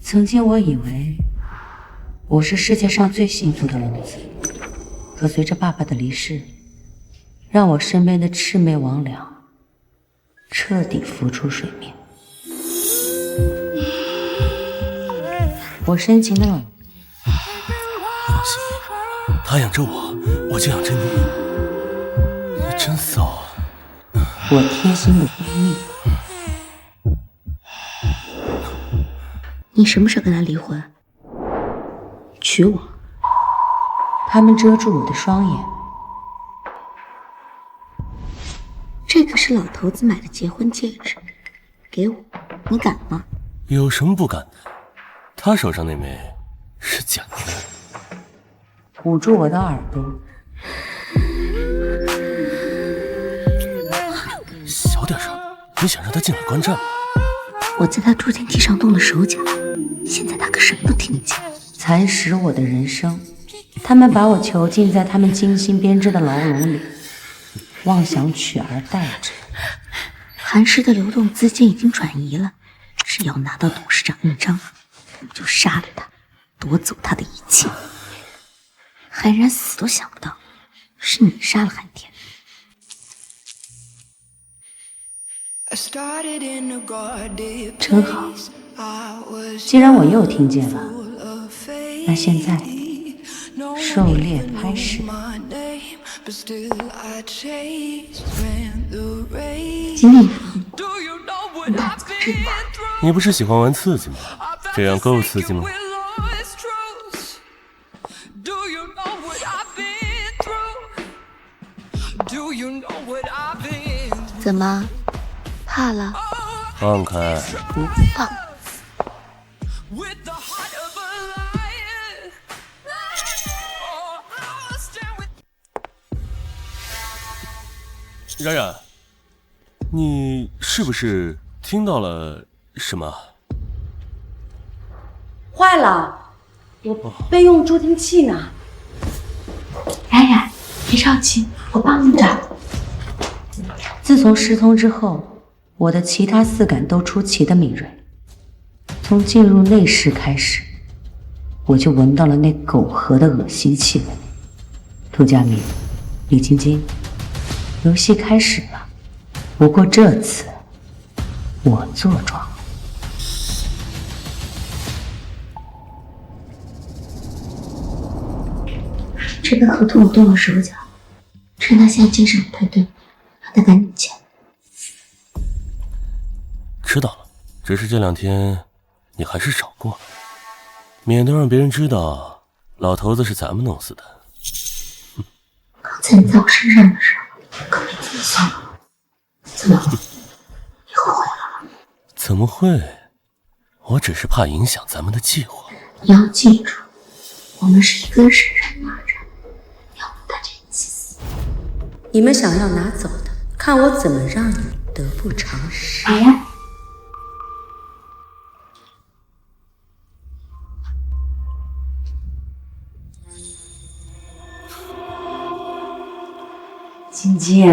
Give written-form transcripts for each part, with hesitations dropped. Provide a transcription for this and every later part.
曾经我以为我是世界上最幸福的龙子，可随着爸爸的离世，让我身边的魑魅魍魉彻底浮出水面。我深情的冷，放心，他养着我，我就养着你。你真骚啊！我贴心的闺蜜。你什么时候跟他离婚？娶我？他们遮住我的双眼。这可是老头子买的结婚戒指，给我，你敢吗？有什么不敢的？他手上那枚是假的。捂住我的耳朵。小点声，你想让他进来观战吗？我在他助听器上动了手脚，现在他可什么都听不见。蚕食我的人生，他们把我囚禁在他们精心编织的牢笼里，妄想取而代之。韩氏的流动资金已经转移了，只要拿到董事长印章，我就杀了他，夺走他的一切。韩然死都想不到，是你杀了韩天。真好，既然我又听见了，那现在狩猎开始。今天你大嘴真大。你不是喜欢玩刺激吗？这样够刺激吗？怎么，怕了？放开！不放。冉冉，你是不是听到了什么？坏了，我备用助听器呢。冉冉，别着急，我帮你找。自从失踪之后，我的其他四感都出奇的敏锐。从进入内室开始，我就闻到了那苟合的恶心气味。杜佳明、李晶晶，游戏开始了。不过这次我坐庄了。这个合同我动了手脚，趁他现在精神不太对，让他赶紧签。知道了，只是这2天你还是少过，免得让别人知道老头子是咱们弄死的。刚才你在我身上的时候，可没这么想。怎么了？你后悔了？怎么会？我只是怕影响咱们的计划。你要记住，我们是一个神人拿着，要不带着一起死。你们想要拿走的，看我怎么让你们得不偿失。哎呀！晶晶，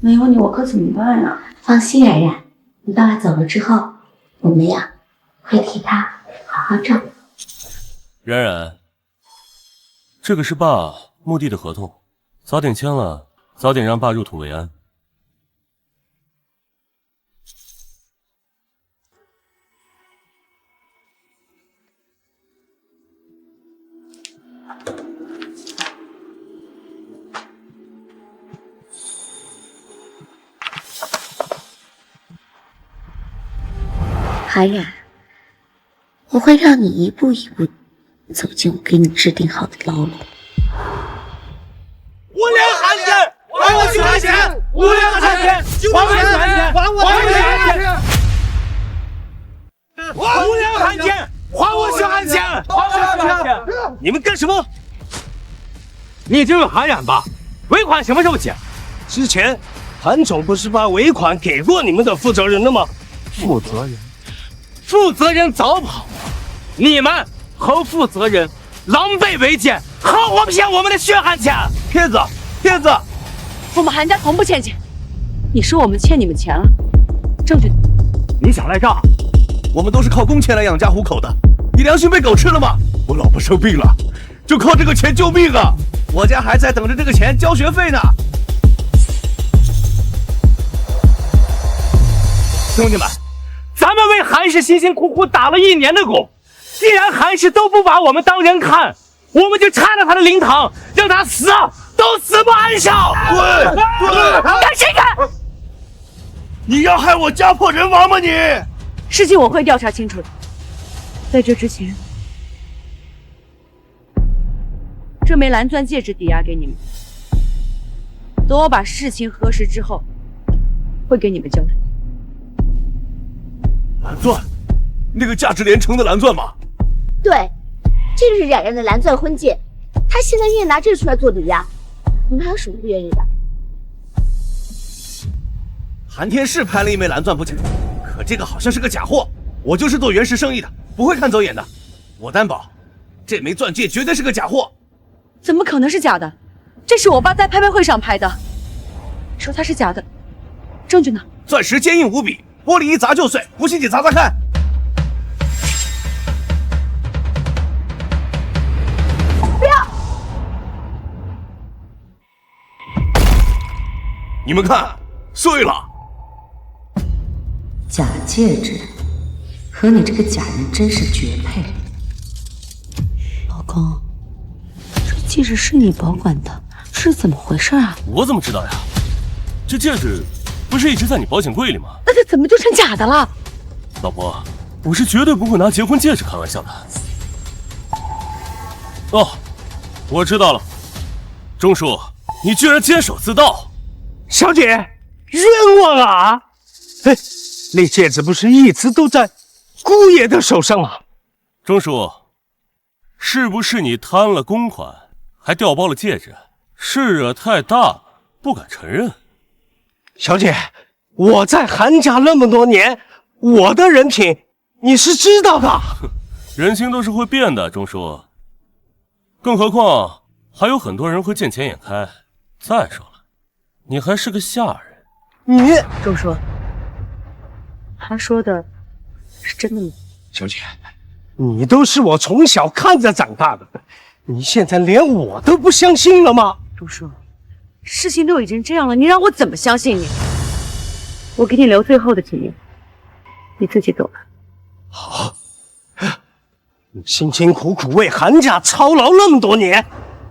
没有你我可怎么办呀？放心，冉冉，你爸爸走了之后，我们呀会替他好好照顾。冉冉，这个是爸墓地的合同，早点签了，早点让爸入土为安。韩冉，我会让你一步一步走进我给你制定好的牢笼。无良汉奸，还我血汗钱！无良汉奸，还我血汗钱！还我血汗钱！无良汉奸，还我血汗钱！还我血汗钱！你们干什么？你就是韩冉吧？尾款什么时候结？之前韩总不是把尾款给过你们的负责人了吗？负责人早跑了，你们和负责人狼狈为奸，合伙骗我们的血汗钱！骗子！骗子！我们韩家从不欠钱，你说我们欠你们钱了？证据？你想赖账？我们都是靠工钱来养家糊口的，你良心被狗吃了吗？我老婆生病了，就靠这个钱救命啊！我家还在等着这个钱交学费呢。兄弟们，咱们为韩氏辛辛苦苦打了1年的工，既然韩氏都不把我们当人看，我们就拆了他的灵堂，让他死都死不安生！滚！敢谁敢！你要害我家破人亡吗你？事情我会调查清楚的。在这之前，这枚蓝钻戒指抵押给你们，等我把事情核实之后，会给你们交代。蓝钻，那个价值连城的蓝钻吗？对，这就是冉冉的蓝钻婚戒，他现在愿意拿这个出来做抵押，你们还有什么不愿意的？韩天是拍了一枚蓝钻不假，可这个好像是个假货。我就是做原石生意的，不会看走眼的。我担保，这枚钻戒绝对是个假货。怎么可能是假的？这是我爸在拍卖会上拍的。你说它是假的，证据呢？钻石坚硬无比，玻璃一砸就碎，不信你砸砸看。不要！你们看，碎了。假戒指和你这个假人真是绝配。老公，这戒指是你保管的，是怎么回事啊？我怎么知道呀？这戒指不是一直在你保险柜里吗？那它怎么就成假的了？老婆，我是绝对不会拿结婚戒指开玩笑的。哦，我知道了，钟叔，你居然监守自盗！小姐，冤枉啊！哎，那戒指不是一直都在姑爷的手上吗？钟叔，是不是你贪了公款，还调包了戒指？事惹太大，不敢承认。小姐，我在韩家那么多年，我的人品你是知道的。人心都是会变的，钟叔。更何况还有很多人会见钱眼开。再说了，你还是个下人。你，钟叔，他说的是真的吗？小姐，你都是我从小看着长大的，你现在连我都不相信了吗？钟叔，事情都已经这样了，你让我怎么相信你？我给你留最后的纪念，你自己走吧。好，你辛辛苦苦为韩家操劳那么多年，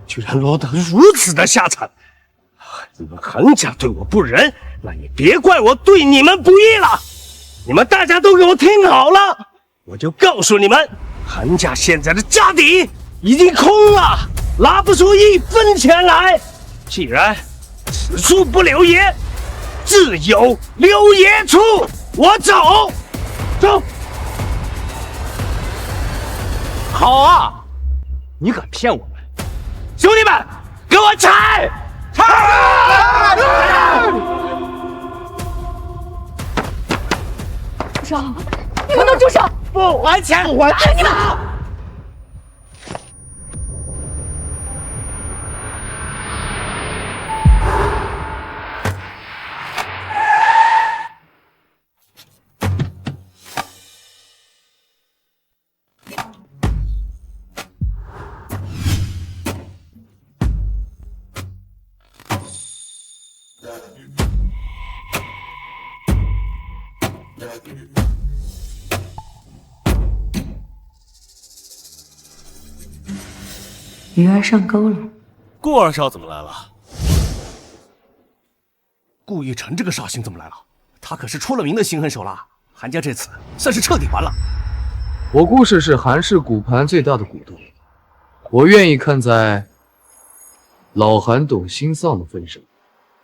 居然落得如此的下场。你们韩家对我不仁，那也别怪我对你们不义了。你们大家都给我听好了，我就告诉你们，韩家现在的家底已经空了，拿不出1分钱来。既然此处不留爷，自有留爷处。我走，走。好啊，你敢骗我们？兄弟们，给我拆！拆！住手！你们都住手！不还钱！不还你们！鱼儿上钩了。顾二少怎么来了？顾逸晨这个绍兴怎么来了？他可是出了名的心狠手辣，韩家这次算是彻底完了。我顾氏是韩氏骨盘最大的股东，我愿意看在老韩懂心丧的份上，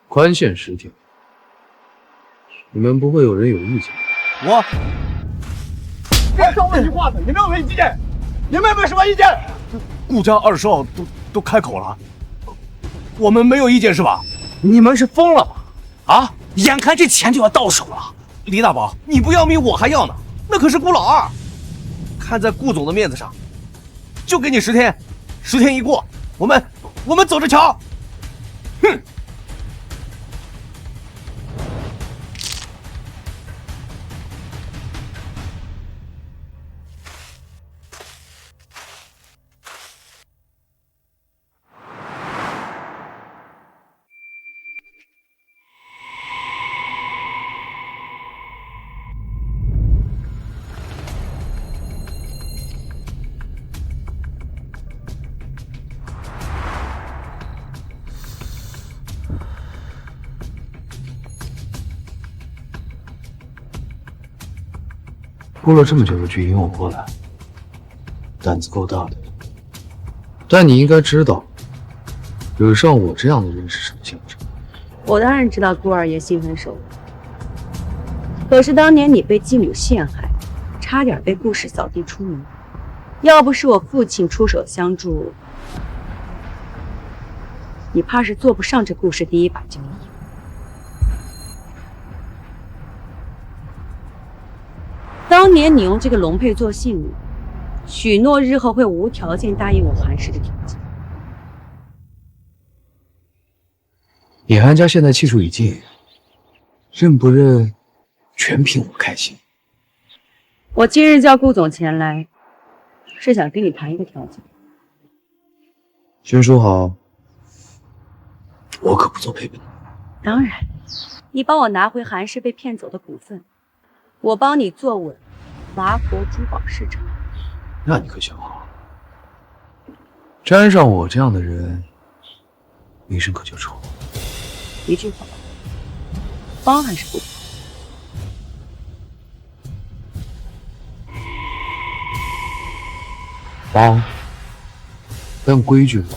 宽限10条。你们不会有人有意见？我别说问题话的，你们有没有意见？你们有没有什么意见？顾家二少都开口了，我们没有意见是吧？你们是疯了吗？啊！眼看这钱就要到手了，李大宝，你不要命我还要呢，那可是顾老二。看在顾总的面子上，就给你10天，10天一过，我们走着瞧。哼！布了这么久的局引我过来，胆子够大的。但你应该知道，惹上我这样的人是什么下场。我当然知道顾二爷心狠手辣，可是当年你被继母陷害，差点被顾氏扫地出门，要不是我父亲出手相助，你怕是做不上这顾氏第一把交椅。当年你用这个龙佩做信物，许诺日后会无条件答应我韩氏的条件。你韩家现在气数已尽，认不认全凭我开心。我今日叫顾总前来，是想跟你谈一个条件。先说好，我可不做赔本。当然，你帮我拿回韩氏被骗走的股份，我帮你坐稳华国珠宝市场。那你可想好了，沾上我这样的人，名声可就臭了。一句话，帮还是不帮？帮，但规矩嘛。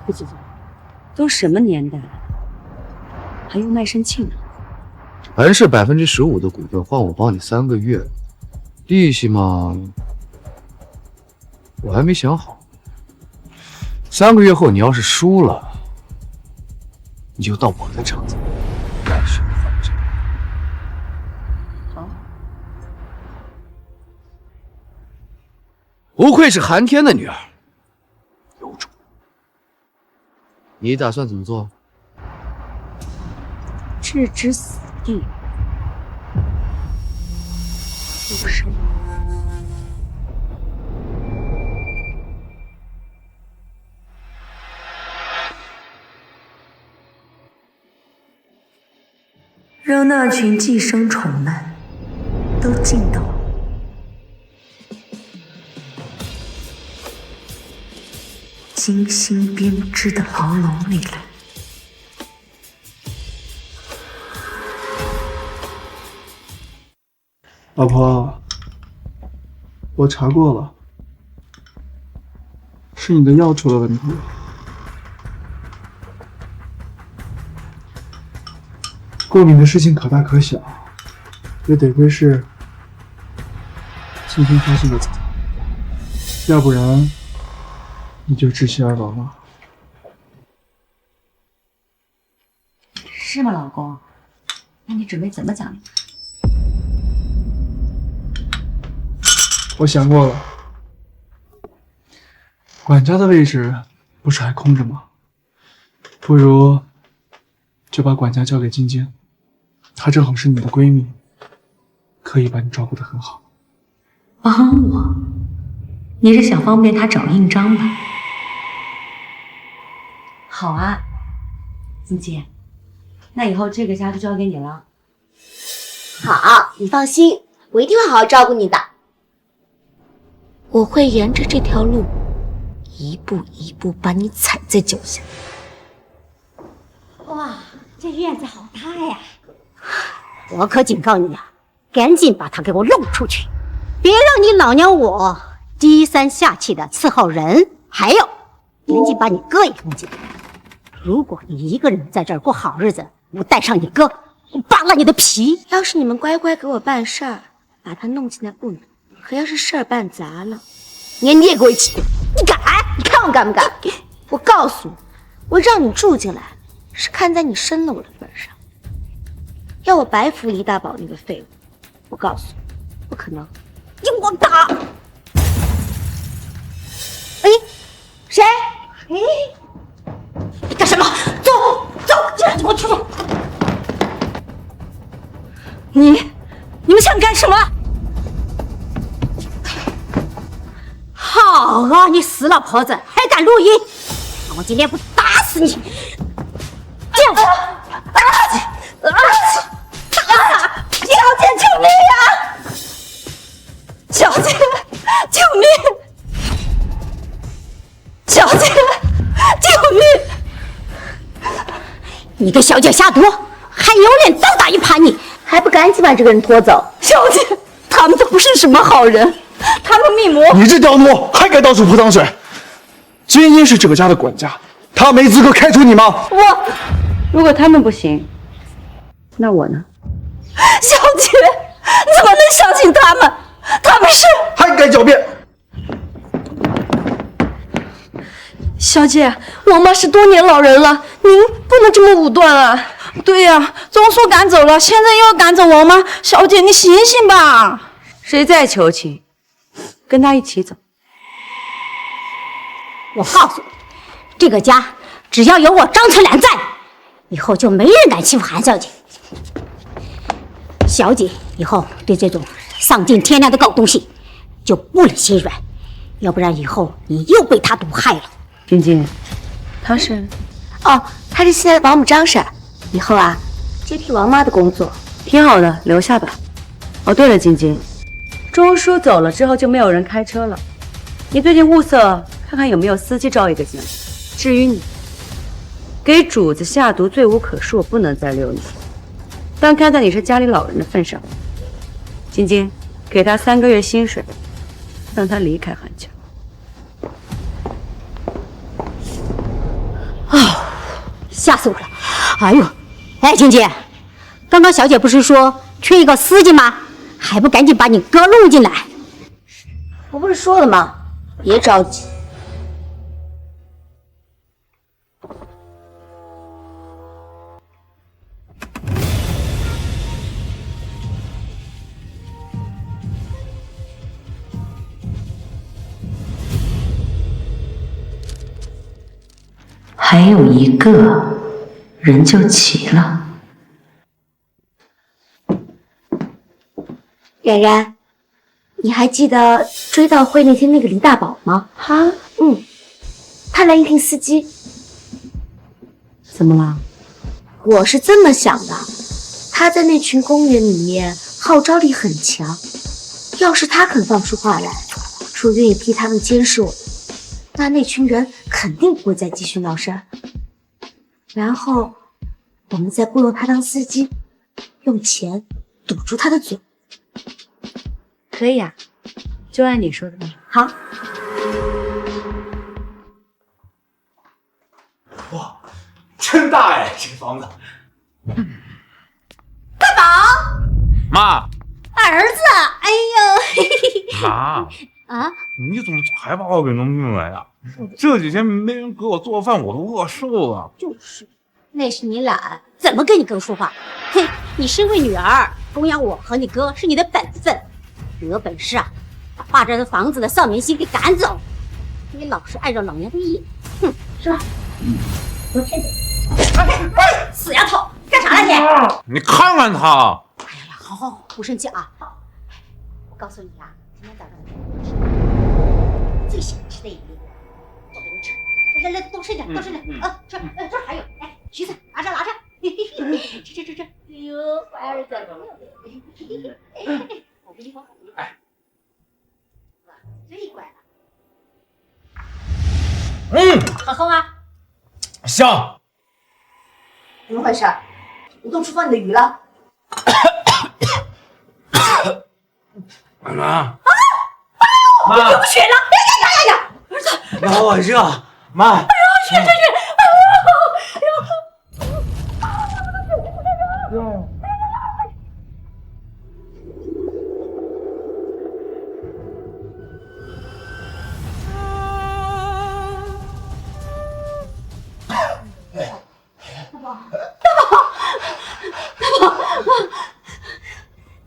顾总，都什么年代了，还用卖身契呢？韩氏15%的股份换我帮你3个月，利息嘛，我还没想好。3个月后你要是输了，你就到我的场子来选还债。好，不愧是韩天的女儿，有种。你打算怎么做？置之死地，不生。让那群寄生虫们都进到精心编织的牢笼里来。老婆，我查过了，是你的药出了问题。过敏的事情可大可小，也得亏是今天发现的早，要不然你就窒息而亡了。是吗，老公？那你准备怎么奖励？我想过了，管家的位置不是还空着吗？不如就把管家交给晶晶，她正好是你的闺蜜，可以把你照顾得很好。帮我？你是想方便她找印章吧？好啊，晶晶，那以后这个家就交给你了。好，你放心，我一定会好好照顾你的。我会沿着这条路，一步一步把你踩在脚下。哇，这院子好大呀！我可警告你啊，赶紧把它给我弄出去，别让你老娘我低三下气的伺候人。还有，赶紧把你哥也跟进。如果你一个人在这儿过好日子，我带上你哥，我扒了你的皮。要是你们乖乖给我办事儿，把他弄进来不难。可要是事儿办砸了，连你也给我一起！你敢？你看我敢不敢？我告诉你，我让你住进来，是看在你生了我的份上。要我白付李大宝那个废物，我告诉你，不可能。你给我打！哎，谁？哎，你干什么？走走，进来，给我出去！你们想干什么？好啊，你死老婆子还敢录音！我今天不打死你！这样，小姐救命啊！小姐，救命！小姐。你给小姐下毒，还有脸倒打一耙你？还不赶紧把这个人拖走！小姐，他们都不是什么好人，他们密谋。你这刁奴还敢到处泼脏水！金英是这个家的管家，他没资格开除你吗？如果他们不行，那我呢？小姐，你怎么能相信他们？他们是……还敢狡辩！小姐，王妈是多年老人了，您不能这么武断啊！对呀，总说赶走了，现在又要赶走王妈，小姐你醒醒吧！谁再求情，跟他一起走。我告诉你，这个家只要有我张存良在，以后就没人敢欺负韩小姐。小姐以后对这种丧尽天良的狗东西就不能心软，要不然以后你又被他毒害了。晶晶，他是？哦，他是现在的保姆张婶，以后啊接替王妈的工作。挺好的，留下吧。哦，对了，晶晶，钟叔走了之后就没有人开车了，你最近物色看看有没有司机招一个进来。至于你，给主子下毒罪无可恕，我不能再留你。但看在你是家里老人的份上，晶晶，给他3个月薪水，让他离开韩家。吓死我了！哎呦，哎，晶晶，刚刚小姐不是说缺一个司机吗？还不赶紧把你哥弄进来！我不是说了吗？别着急。还有一个人就齐了。冉冉，你还记得追悼会那天那个李大宝吗？哈，他来应聘司机。怎么了？我是这么想的，他在那群公园里面号召力很强，要是他肯放出话来，说愿意替他们监视我，那群人肯定不会再继续闹事儿。然后我们再雇佣他当司机，用钱堵住他的嘴。可以啊，就按你说的吧。好。哇，真大哎，这个房子。大宝，妈，儿子，哎呦，妈啊，你怎么才把我给弄进来呀？这几天没人给我做饭，我都饿瘦了。就是，那是你懒，怎么跟你哥说话？嘿，你身为女儿，供养我和你哥是你的本分。有本事啊，把霸占房子的邵明星给赶走！你老是按照老娘的意，哼，是吧？我骗你！哎，死丫头，干啥呢你？你看看他！哎呀，好，不生气啊！我告诉你啊，今天早上最喜欢吃的一粒，我给你吃。来，多吃点，多吃点啊！这还有，哎，橘子拿着，吃。哎呦，乖儿子，我给你放好。哎，最乖了。好喝吗？香。怎么回事？我动厨房里的鱼了？妈，妈，流血了！呀！儿子，让我热，妈。哎呦，去！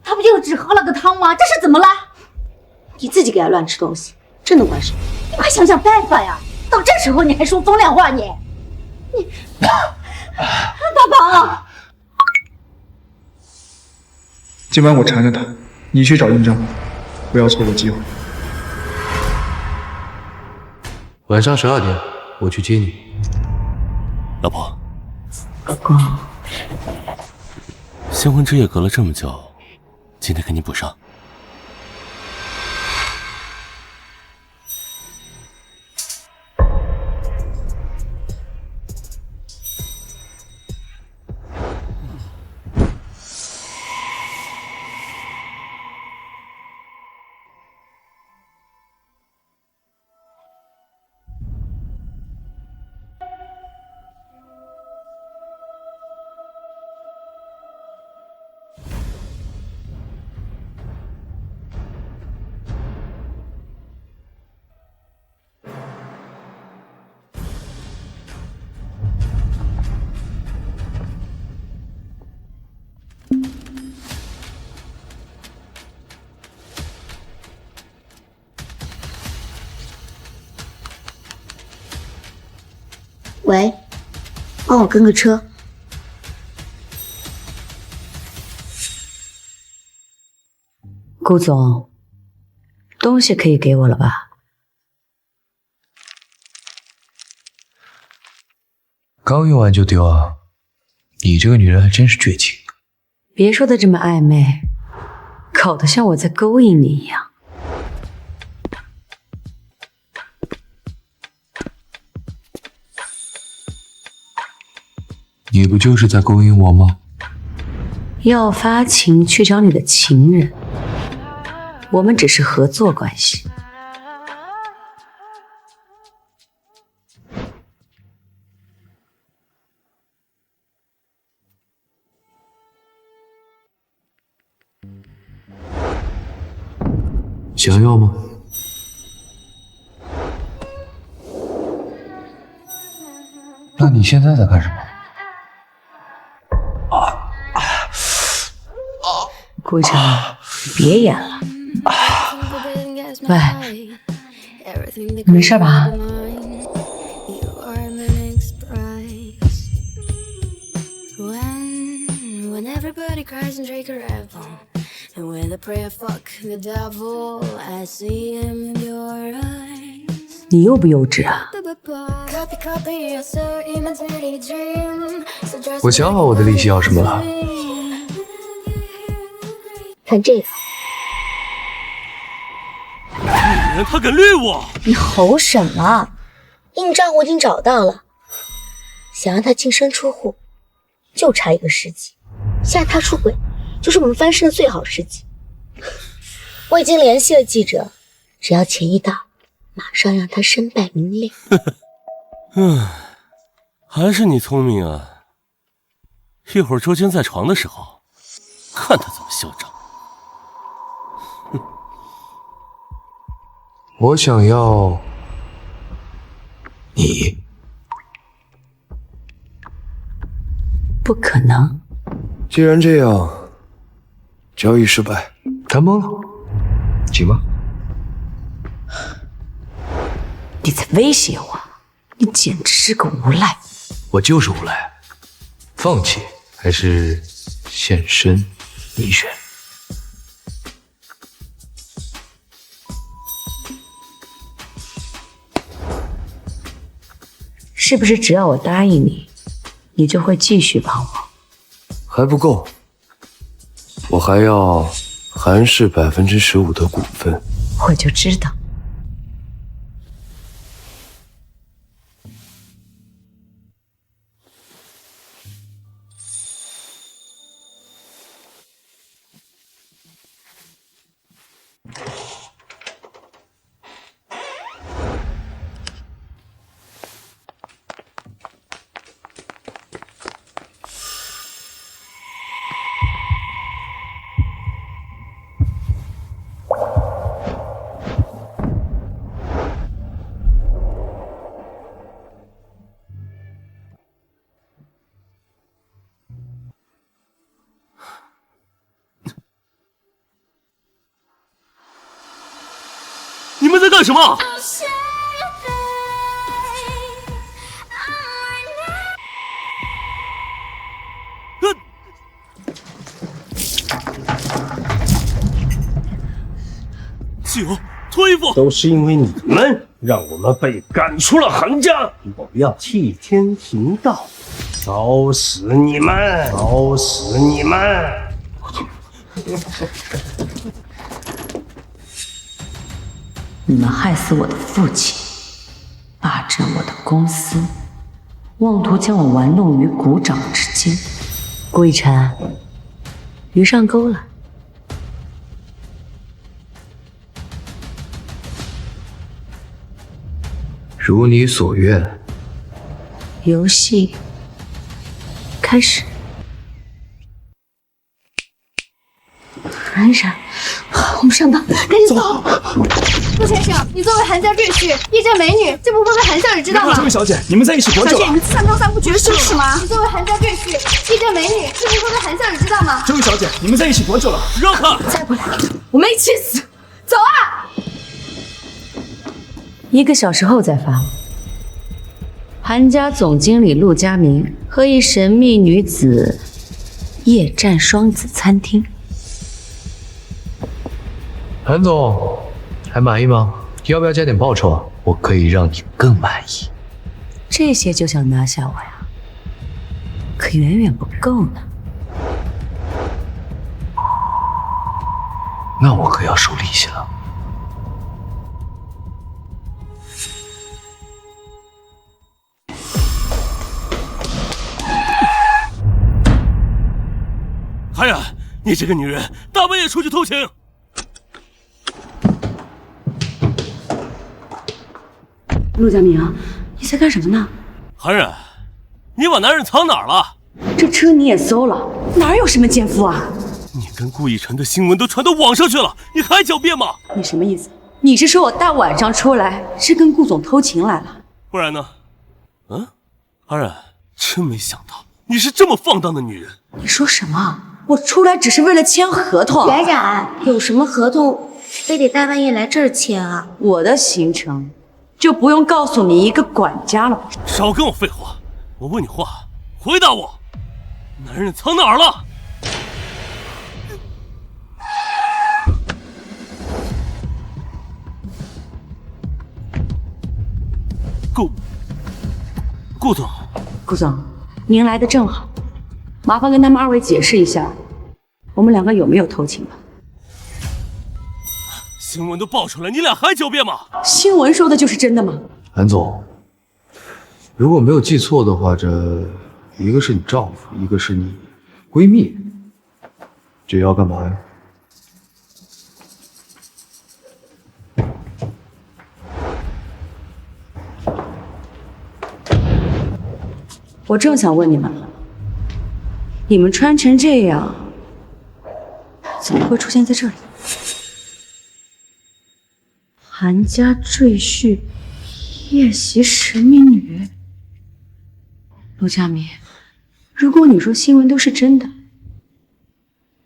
他不就只喝了个汤吗？这是怎么了？你自己给他乱吃东西，这能怪谁？你快想想办法呀！到这时候你还说风凉话你大宝，今晚我缠着他，你去找印章，不要错过机会。晚上12点，我去接你。老婆，哥哥，新婚之夜隔了这么久，今天给你补上。喂，帮我跟个车。顾总，东西可以给我了吧？刚用完就丢啊！你这个女人还真是绝情。别说的这么暧昧，搞得像我在勾引你一样。你不就是在勾引我吗？要发情去找你的情人，我们只是合作关系。想要吗？那你现在在干什么？顾一晨，别演了。喂，你没事吧？你幼不幼稚啊？我想好我的利息要什么了。看这个，女人她敢绿我！你吼什么？印章我已经找到了，想让他净身出户，就差一个时机。现在他出轨，就是我们翻身的最好时机。我已经联系了记者，只要钱一到，马上让他身败名裂。还是你聪明啊！一会儿周坚在床的时候，看他怎么嚣张。我想要你。不可能。既然这样，交易失败，谈崩了，行吗？你在威胁我？你简直是个无赖！我就是无赖，放弃还是现身，你选。是不是只要我答应你，你就会继续帮我？还不够，我还要韩氏15%的股份。我就知道。你们在干什么？季友，脱衣服！都是因为你们，让我们被赶出了韩家。我要替天行道，烧死你们！烧死你们！你们害死我的父亲，霸占我的公司，妄图将我玩弄于股掌之间。顾一晨，鱼上钩了。如你所愿，游戏开始。韩闪，我们上当，赶紧走！顾先生，你作为韩家赘婿，一见美女就不会被韩少爷知道吗？这位小姐，你们在一起多久了？小姐，你们3招3不绝是什么？你作为韩家赘婿，一见美女就不会被韩少爷知道吗？这位小姐，你们在一起多久了？让开！再不来，我们一起死！走啊！ 1个小时后再发。韩家总经理陆佳明和一神秘女子夜战双子餐厅。韩总，还满意吗？要不要加点报酬啊？我可以让你更满意。这些就想拿下我呀？可远远不够呢。那我可要收利息了。韩冉，你这个女人，大半夜出去偷情！陆佳明，你在干什么呢？韩冉，你把男人藏哪儿了？这车你也搜了，哪有什么奸夫啊？你跟顾逸晨的新闻都传到网上去了，你还狡辩吗？你什么意思？你是说我大晚上出来是跟顾总偷情来了？不然呢？韩冉，真没想到你是这么放荡的女人。你说什么？我出来只是为了签合同。冉冉，有什么合同非得大半夜来这儿签啊？我的行程就不用告诉你一个管家了。少跟我废话，我问你话，回答我，男人藏哪儿了？顾总，顾总，您来的正好，麻烦跟他们二位解释一下，我们两个有没有偷情吧？新闻都爆出来，你俩还狡辩吗？新闻说的就是真的吗？韩总，如果没有记错的话，这一个是你丈夫，一个是你闺蜜，这要干嘛呀？我正想问你们了，你们穿成这样，怎么会出现在这里？韩家赘婿，夜袭神秘女。陆佳明，如果你说新闻都是真的，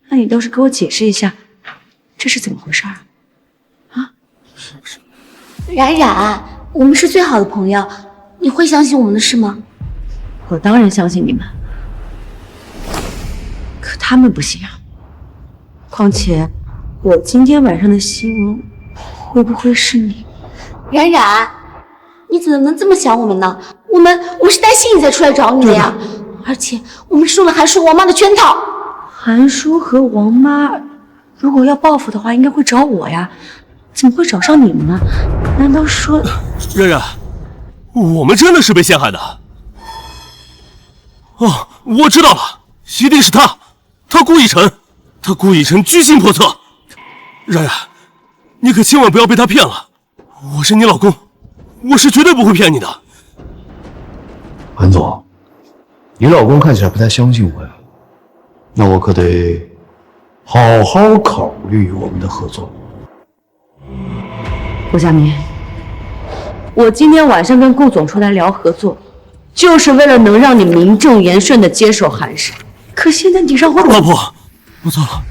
那你倒是给我解释一下，这是怎么回事啊？冉冉，我们是最好的朋友，你会相信我们的事吗？我当然相信你们，可他们不行啊。况且，我今天晚上的新闻会不会是你？冉冉，你怎么能这么想我们呢？我们是担心你才出来找你的呀。而且我们受了韩叔王妈的圈套。韩叔和王妈如果要报复的话，应该会找我呀，怎么会找上你们呢？难道说……冉冉，我们真的是被陷害的。哦，我知道了，一定是他顾逸晨，他顾逸晨居心叵测。冉冉，你可千万不要被他骗了，我是你老公，我是绝对不会骗你的。韩总，你老公看起来不太相信我呀，那我可得好好考虑我们的合作。陆佳明，我今天晚上跟顾总出来聊合作，就是为了能让你名正言顺的接手韩氏。可现在你让我……老婆，我错了，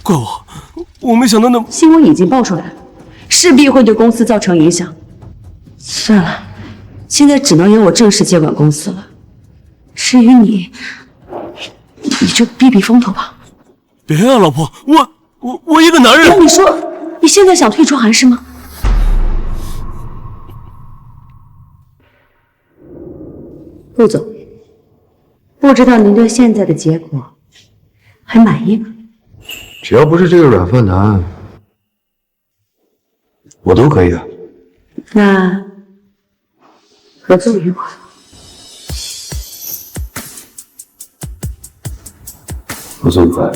怪我没想到那么……新闻已经爆出来了，势必会对公司造成影响。算了，现在只能由我正式接管公司了。至于你就避避风头吧。别啊，老婆，我一个男人……那你说，你现在想退出韩氏吗？陆总，不知道您对现在的结果还满意吗？只要不是这个软饭男，我都可以的。那合作与我。合作愉快。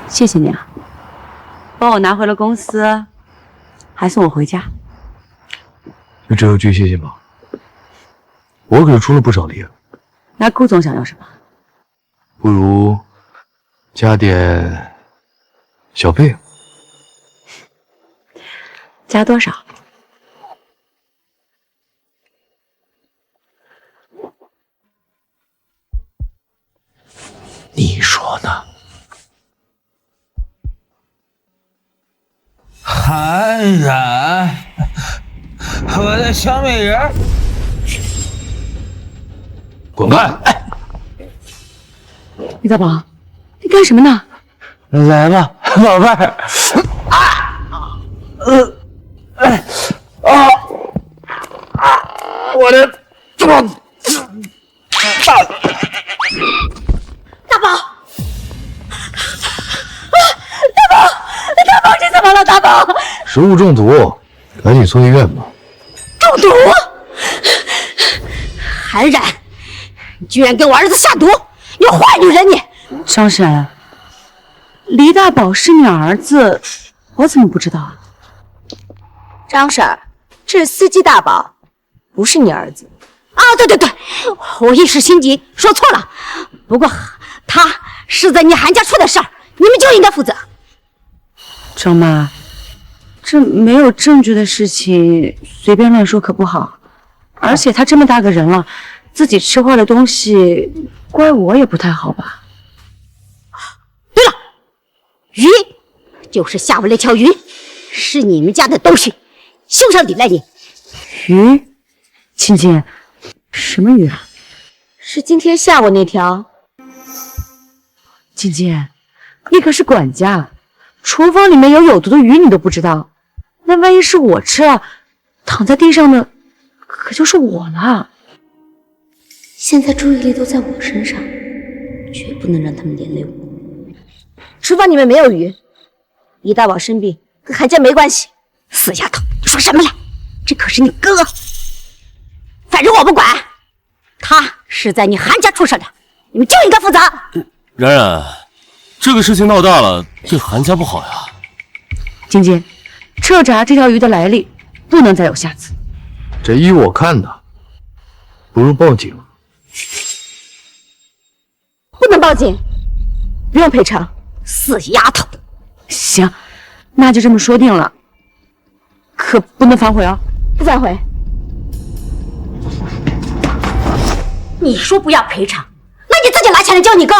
谢谢你啊，帮我拿回了公司，还送我回家。就只有句谢谢吗？我可是出了不少力啊。那顾总想要什么？不如加点小费。加多少？你说呢？韩冉，我的小美人，滚开！李大宝，你干什么呢？来吧，宝贝儿。我的大宝，大宝，你怎么了？大宝，食物中毒，赶紧送医院吧。中毒！韩冉，你居然给我儿子下毒！你坏女人你！张婶，黎大宝是你儿子，我怎么不知道啊？张婶儿，这是司机大宝，不是你儿子。啊，对，我一时心急说错了。不过他是在你韩家出的事儿，你们就应该负责。张妈，这没有证据的事情随便乱说可不好。而且他这么大个人了，自己吃坏了东西，怪我也不太好吧？对了，鱼就是下午那条鱼，是你们家的东西，凶手抵赖你。鱼？青青，什么鱼啊？是今天下午那条。青青，你可是管家，厨房里面有毒的鱼你都不知道，那万一是我吃了，躺在地上的可就是我了。现在注意力都在我身上，绝不能让他们连累我。厨房里面没有鱼，李大宝生病跟韩家没关系。死丫头，你说什么呢？这可是你哥，反正我不管，他是在你韩家出事的，你们就应该负责。冉冉，这个事情闹大了，对韩家不好呀。晶晶，彻查这条鱼的来历，不能再有下次。这依我看呢，不如报警。不能报警，不用赔偿。死丫头！行，那就这么说定了，可不能反悔哦。不反悔。你说不要赔偿，那你自己拿钱来救你哥。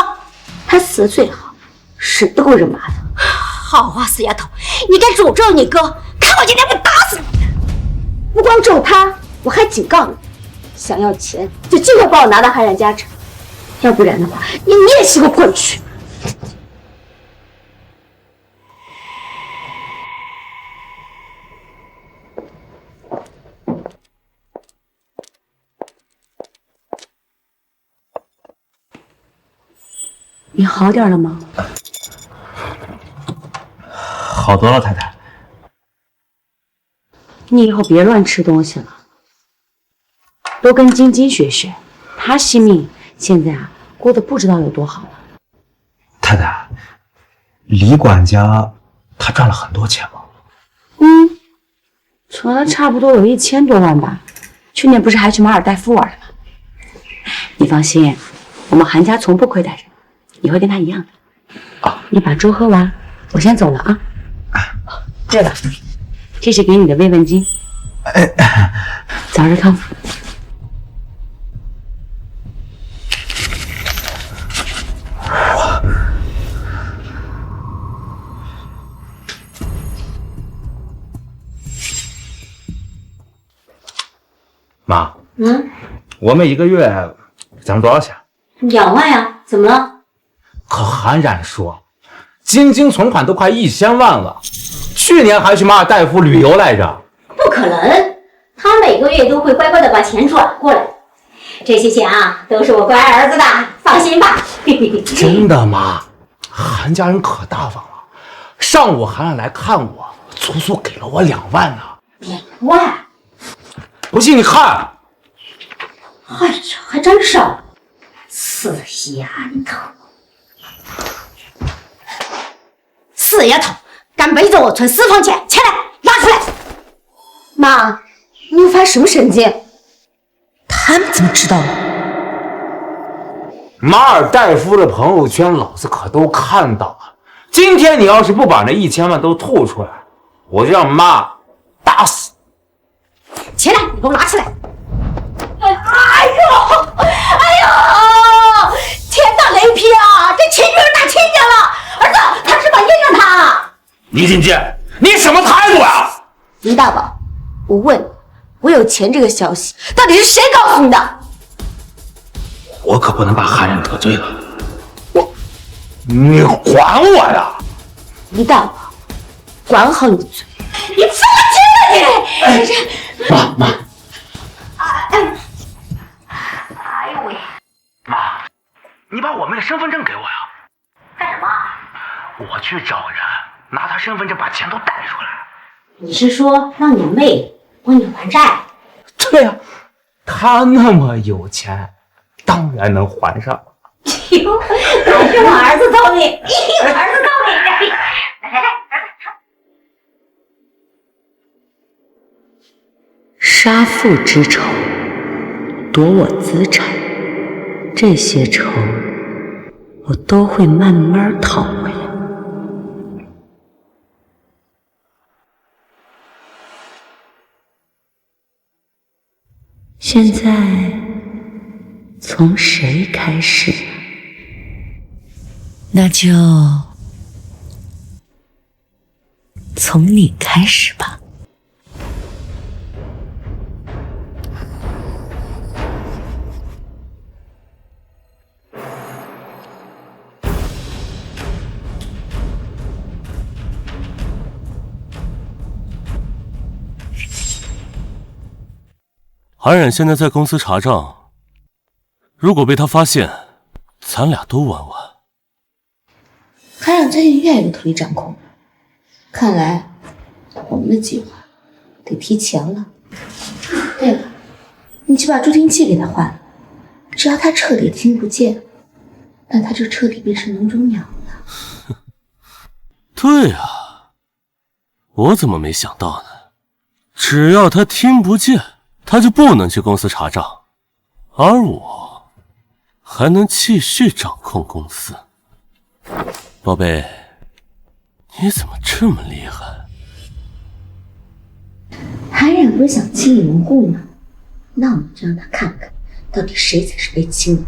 他死的最好，省得给我惹麻烦。好啊，死丫头，你敢诅咒你哥，看我今天不打死你！不光咒他，我还警告你，想要钱就尽快帮我拿到韩冉家产，要不然的话，你也是个混婿。你好点了吗？好多了，太太。你以后别乱吃东西了，多跟晶晶学学，她惜命，现在啊过得不知道有多好了。太太，李管家他赚了很多钱吗？存了差不多有1000多万吧，去年不是还去马尔代夫玩了吗？你放心，我们韩家从不亏待人，你会跟他一样的。你把粥喝完，我先走了啊。对了，这是给你的慰问金，早日康复。妈，我们一个月挣多少钱2万呀，怎么了？可韩冉说，晶晶存款都快1000万了，去年还去马尔代夫旅游来着。不可能，他每个月都会乖乖的把钱转过来。这些钱啊，都是我乖儿子的，放心吧。真的吗？韩家人可大方了，上午韩冉来看我，足足给了我2万呢。2万？不信你看。哎呀，还真是。死丫头！死丫头，敢背着我存私房钱，钱来拿出来！妈，你又发什么神经？他们怎么知道的？马尔代夫的朋友圈，老子可都看到了。今天你要是不把那1000万都吐出来，我就让妈打死。钱来，你给我拿出来！哎呦！天打雷劈啊！这亲女儿打亲家了！儿子，他是把阴着他。李金健，你什么态度呀？林大宝，我问你，我有钱这个消息到底是谁告诉你的？我可不能把韩冉得罪了。你还我呀！林大宝，管好你的嘴！你疯了心了你！妈，哎呦喂！妈，你把我妹的身份证给我呀！干什么？我去找人，拿她身份证把钱都带出来。你是说让你妹为你还债？对呀，她那么有钱，当然能还上。哟，还是我儿子聪明，儿子聪明。来，杀父之仇，夺我资产，这些仇我都会慢慢讨回来。现在从谁开始？那就从你开始吧。韩冉现在在公司查账，如果被他发现，咱俩都完完。韩冉最近越来越脱离掌控了，看来我们的计划得提前了。对了，你去把助听器给他换了，只要他彻底听不见，那他就彻底变成笼中鸟了。对啊，我怎么没想到呢？只要他听不见，他就不能去公司查账，而我还能继续掌控公司。宝贝，你怎么这么厉害？韩冉不是想清理门户吗？那我们就让他看看，到底谁才是被清理的。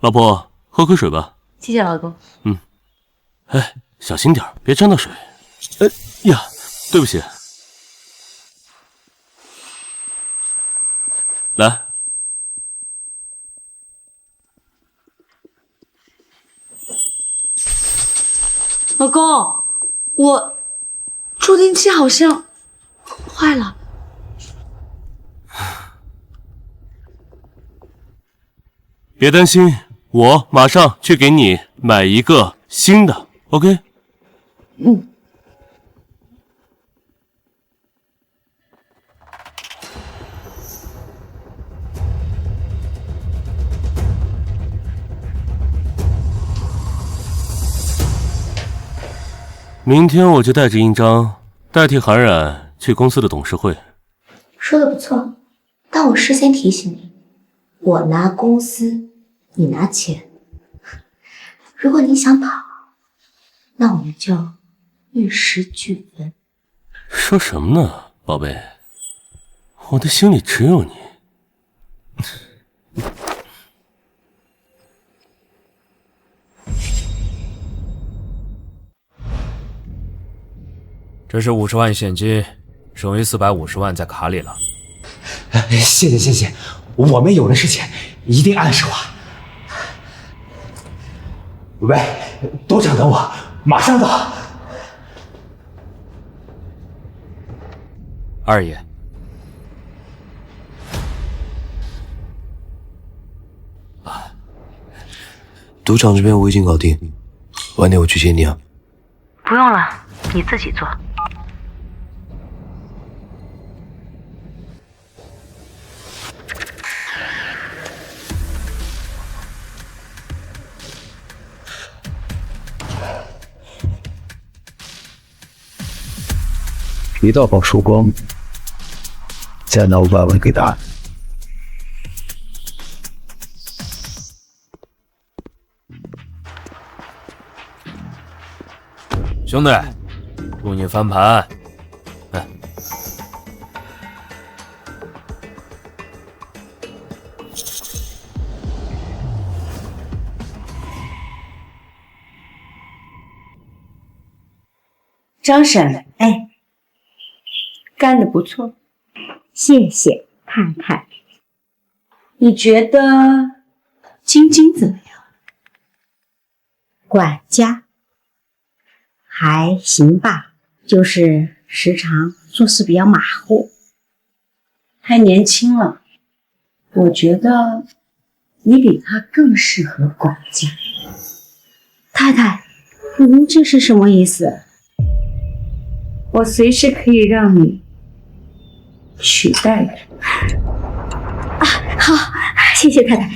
老婆，喝口水吧。谢谢老公。哎，小心点，别沾到水。哎呀，对不起。来。老公，我助听器好像坏了。别担心，我马上去给你买一个新的 ，OK？ 明天我就带着印章代替韩冉去公司的董事会。说的不错，但我事先提醒你，我拿公司，你拿钱。如果你想跑，那我们就玉石俱焚。说什么呢，宝贝？我的心里只有你。这是50万现金，剩余450万在卡里了。谢谢谢谢，我们有了事情一定按时还。喂，赌场等我，马上到。二爷，赌场这边我已经搞定，晚点我去接你啊。不用了，你自己做。一道宝曙光，再拿500万给他。兄弟，祝你翻盘！张婶，哎，干得不错，谢谢太太。你觉得晶晶怎么样？管家还行吧，就是时常做事比较马虎。还年轻了，我觉得你比他更适合管家。太太，您这是什么意思？我随时可以让你取代他。啊，好，谢谢太太。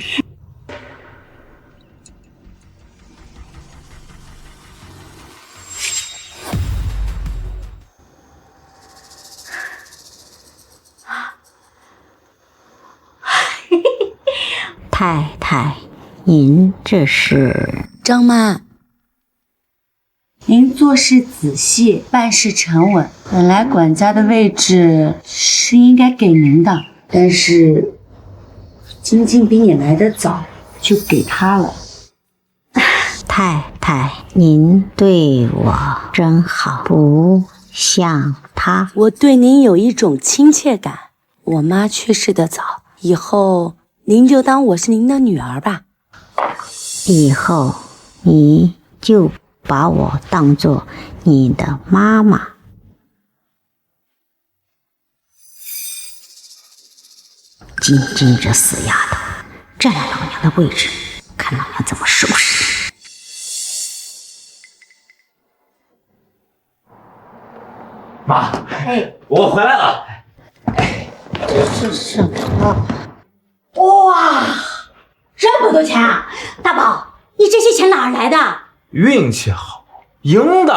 太太，您这是？张妈，您做事仔细，办事沉稳，本来管家的位置是应该给您的，但是晶晶比你来得早，就给她了。太太，您对我真好，不像他。我对您有一种亲切感。我妈去世的早，以后您就当我是您的女儿吧。以后你就把我当做你的妈妈。晶晶这死丫头，占了老娘的位置，看老娘怎么收拾。妈，哎，我回来了。这是什么？哇，这么多钱啊！大宝，你这些钱哪儿来的？运气好，赢的。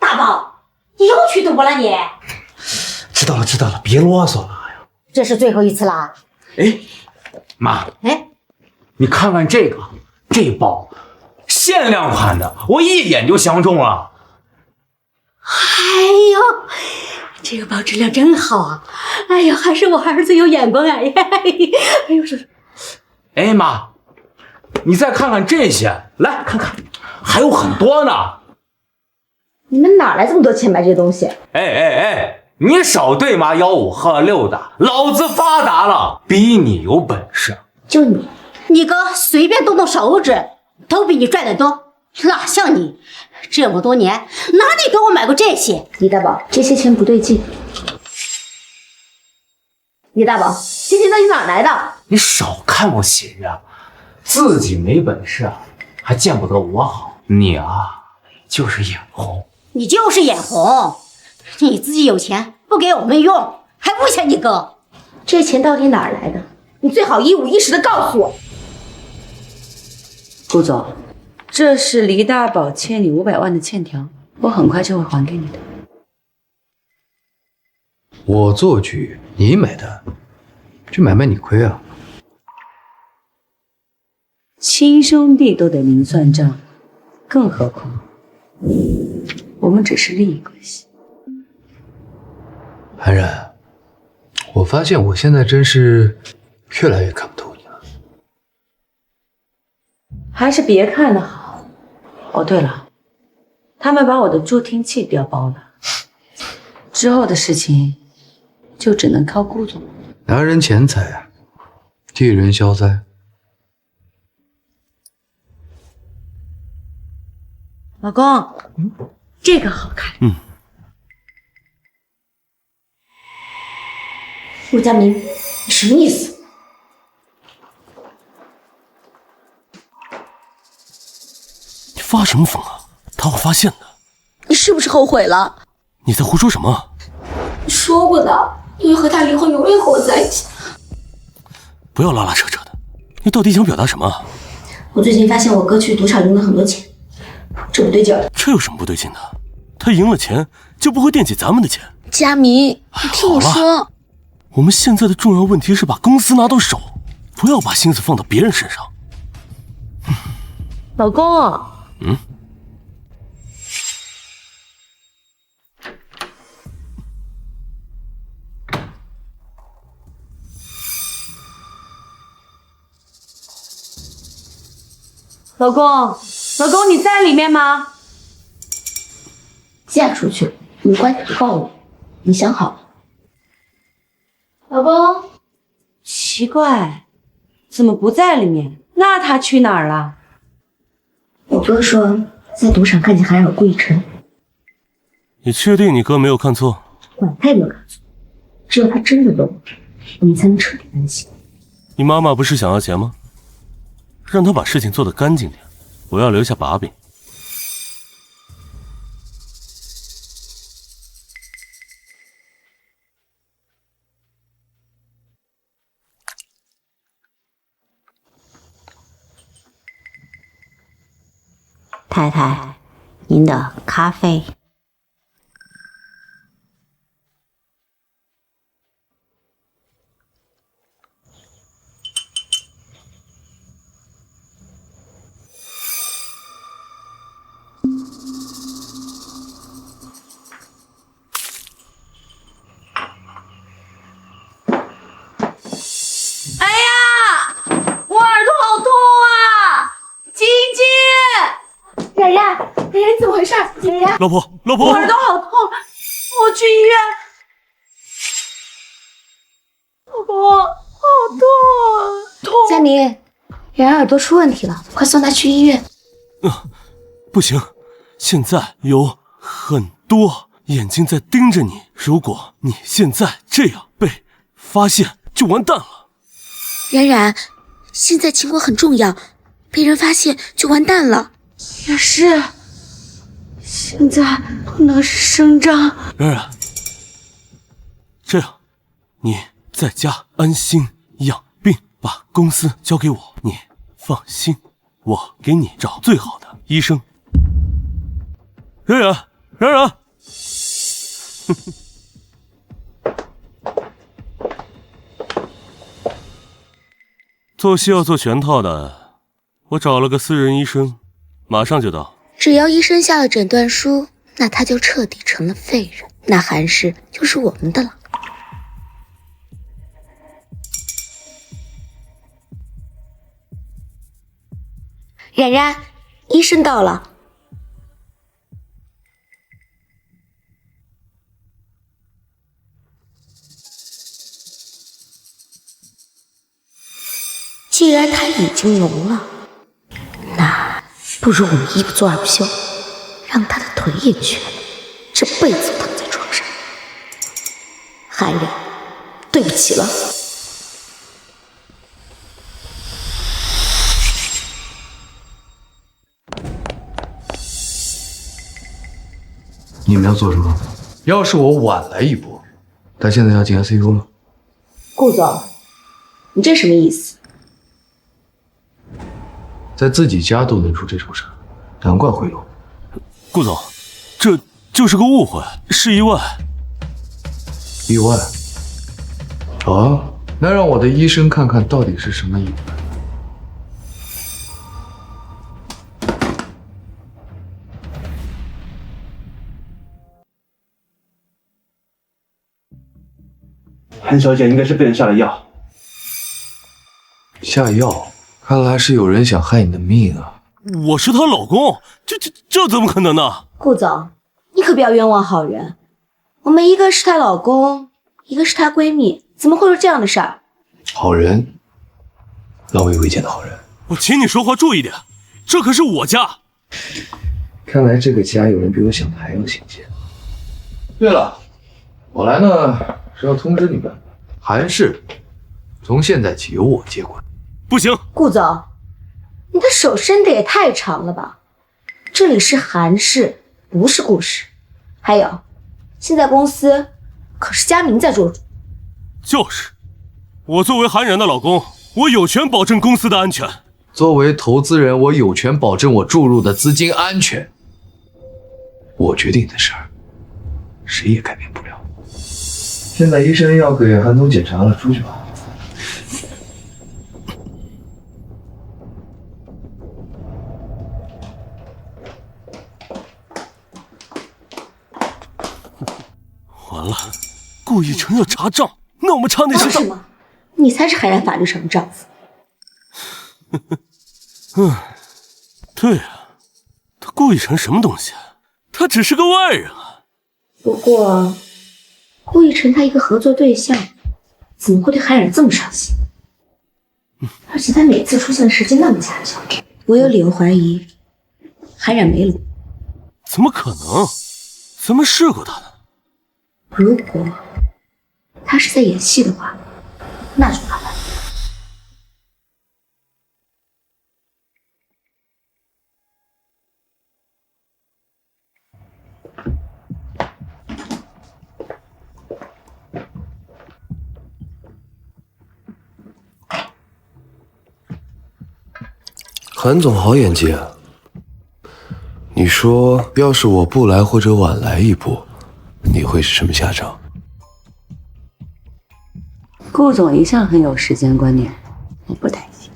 大宝，你又去赌博了你？知道了，别啰嗦了。这是最后一次啦。哎，妈，哎，你看看这个，这包限量款的，我一眼就相中了。哎呦，这个包质量真好啊！哎呦，还是我儿子有眼光啊！哎呦，是。哎妈，你再看看这些，来看看，还有很多呢。你们哪来这么多钱买这些东西？哎，你少对妈吆五喝六的，老子发达了，比你有本事。就你哥随便动动手指，都比你赚得多，哪像你？这么多年，哪里给我买过这些？李大宝，这些钱不对劲。李大宝，这些到底哪来的？你少看我鞋呀，自己没本事啊，还见不得我好。你啊，就是眼红。你就是眼红，你自己有钱不给我们用，还不嫌你哥？这钱到底哪来的？你最好一五一十的告诉我。顾总，这是黎大宝欠你500万的欠条，我很快就会还给你的。我做局，你买单，这买卖你亏啊！亲兄弟都得明算账，更何况我们只是利益关系。安然，我发现我现在真是越来越看不透你了。还是别看了好。哦，对了，他们把我的助听器调包了，之后的事情就只能靠顾总。拿人钱财，替人消灾。老公，这个好看。陆佳明，你什么意思？你发什么疯啊？他会发现的。你是不是后悔了？你在胡说什么？你说过的，你会和他离婚，永远和我在一起。不要拉拉扯扯的，你到底想表达什么？我最近发现我哥去赌场用了很多钱，这不对劲儿。这有什么不对劲的？他赢了钱就不会惦记咱们的钱。佳明，你听我说，我们现在的重要问题是把公司拿到手，不要把心思放到别人身上。老公，老公，你在里面吗？嫁出去无关你的报应，你想好了？老公，奇怪，怎么不在里面？那他去哪儿了？我哥说在赌场看见韩尔顾一晨。你确定你哥没有看错？管他有没有看错，只有他真的漏了，我们才能彻底安心。你妈妈不是想要钱吗？让她把事情做得干净点，不要留下把柄。太太，您的咖啡。哎呀，我耳朵好痛啊！晶晶，冉冉，你怎么回事？冉冉，老婆，我耳朵好痛，我去医院。老婆，好痛！佳明，冉冉耳朵出问题了，快送她去医院。不行，现在有很多眼睛在盯着你，如果你现在这样被发现，就完蛋了。冉冉，现在情况很重要，被人发现就完蛋了。也是，现在不能声张。冉冉，这样，你在家安心养病，把公司交给我，你放心，我给你找最好的医生。冉冉，冉冉，做戏要做全套的，我找了个私人医生，马上就到。只要医生下了诊断书，那他就彻底成了废人，那韩氏就是我们的了。冉冉，医生到了。既然他已经聋了，那不如我们一不做二不休，让他的腿也瘸了，这辈子躺在床上。韩冉，对不起了。你们要做什么？要是我晚来一步，他现在要进 ICU 了。顾总，你这什么意思？在自己家都能出这种事，难怪会有。顾总，这就是个误会，是意外。意外？好，那让我的医生看看到底是什么意外。韩小姐应该是被人下了药。下药？看来是有人想害你的命啊！我是她老公，这怎么可能呢？顾总，你可不要冤枉好人。我们一个是她老公，一个是她闺蜜，怎么会有这样的事儿？好人，老为为奸的好人。我请你说话注意点，这可是我家。看来这个家有人比我想的还要新鲜。对了，我来呢是要通知你们，韩氏从现在起由我接管。不行，顾总，你的手伸的也太长了吧？这里是韩氏，不是顾氏。还有，现在公司可是佳明在做主。就是，我作为韩然的老公，我有权保证公司的安全。作为投资人，我有权保证我注入的资金安全。我决定的事儿，谁也改变不了。现在医生要给韩总检查了，出去吧。完了，顾逸晨要查账，那我们查哪些账？是吗？你才是韩然法律上的丈夫。对啊，他顾逸晨什么东西？他只是个外人啊。不过，顾逸晨他一个合作对象，怎么会对韩冉这么上心？而且他每次出现的时间那么恰巧，我有理由怀疑韩冉没撸。怎么可能？咱们试过他的。如果他是在演戏的话，那就麻烦了。韩总好演技啊！你说，要是我不来或者晚来一步，你会是什么下场？顾总一向很有时间观念，我不担心。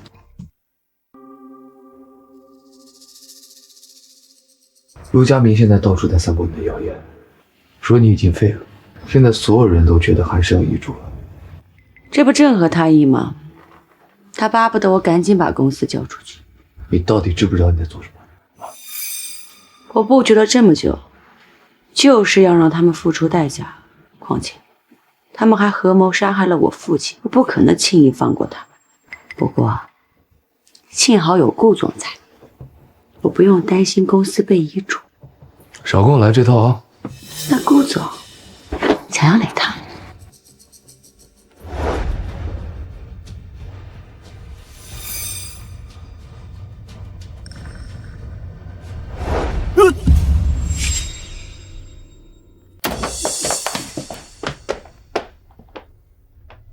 陆佳明现在到处在散播你的谣言，说你已经废了。现在所有人都觉得韩氏要易主了，这不正合他意吗？他巴不得我赶紧把公司交出去。你到底知不知道你在做什么？我布局了这么久，就是要让他们付出代价。况且，他们还合谋杀害了我父亲，我不可能轻易放过他们。不过，幸好有顾总在，我不用担心公司被易主。少跟我来这套啊！那顾总想要哪套？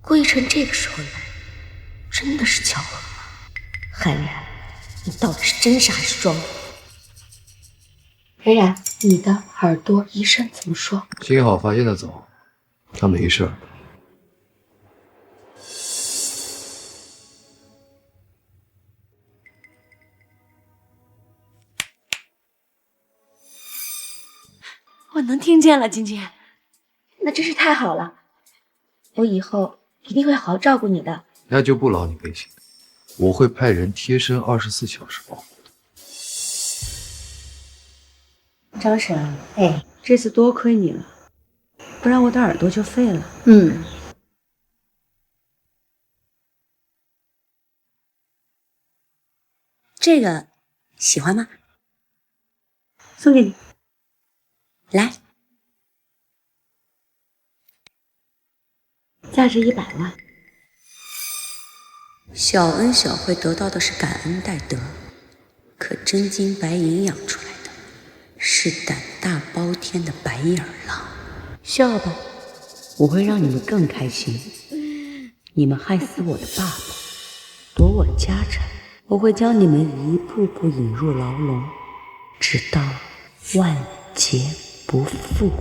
顾逸晨这个时候来，真的是巧合吗？韩冉，你到底是真傻还是装的？冉冉，你的耳朵医生怎么说？幸好发现的早，他没事儿。我能听见了，晶晶。那真是太好了，我以后一定会好好照顾你的。那就不劳你费心，我会派人贴身24小时保护的。张婶，哎，这次多亏你了，不然我的耳朵就废了。这个喜欢吗？送给你。来，价值100万。小恩小惠得到的是感恩戴德，可真金白银养出来的是胆大包天的白眼狼。笑吧，我会让你们更开心。你们害死我的爸爸，夺我家产，我会将你们一步步引入牢笼，直到万劫不复。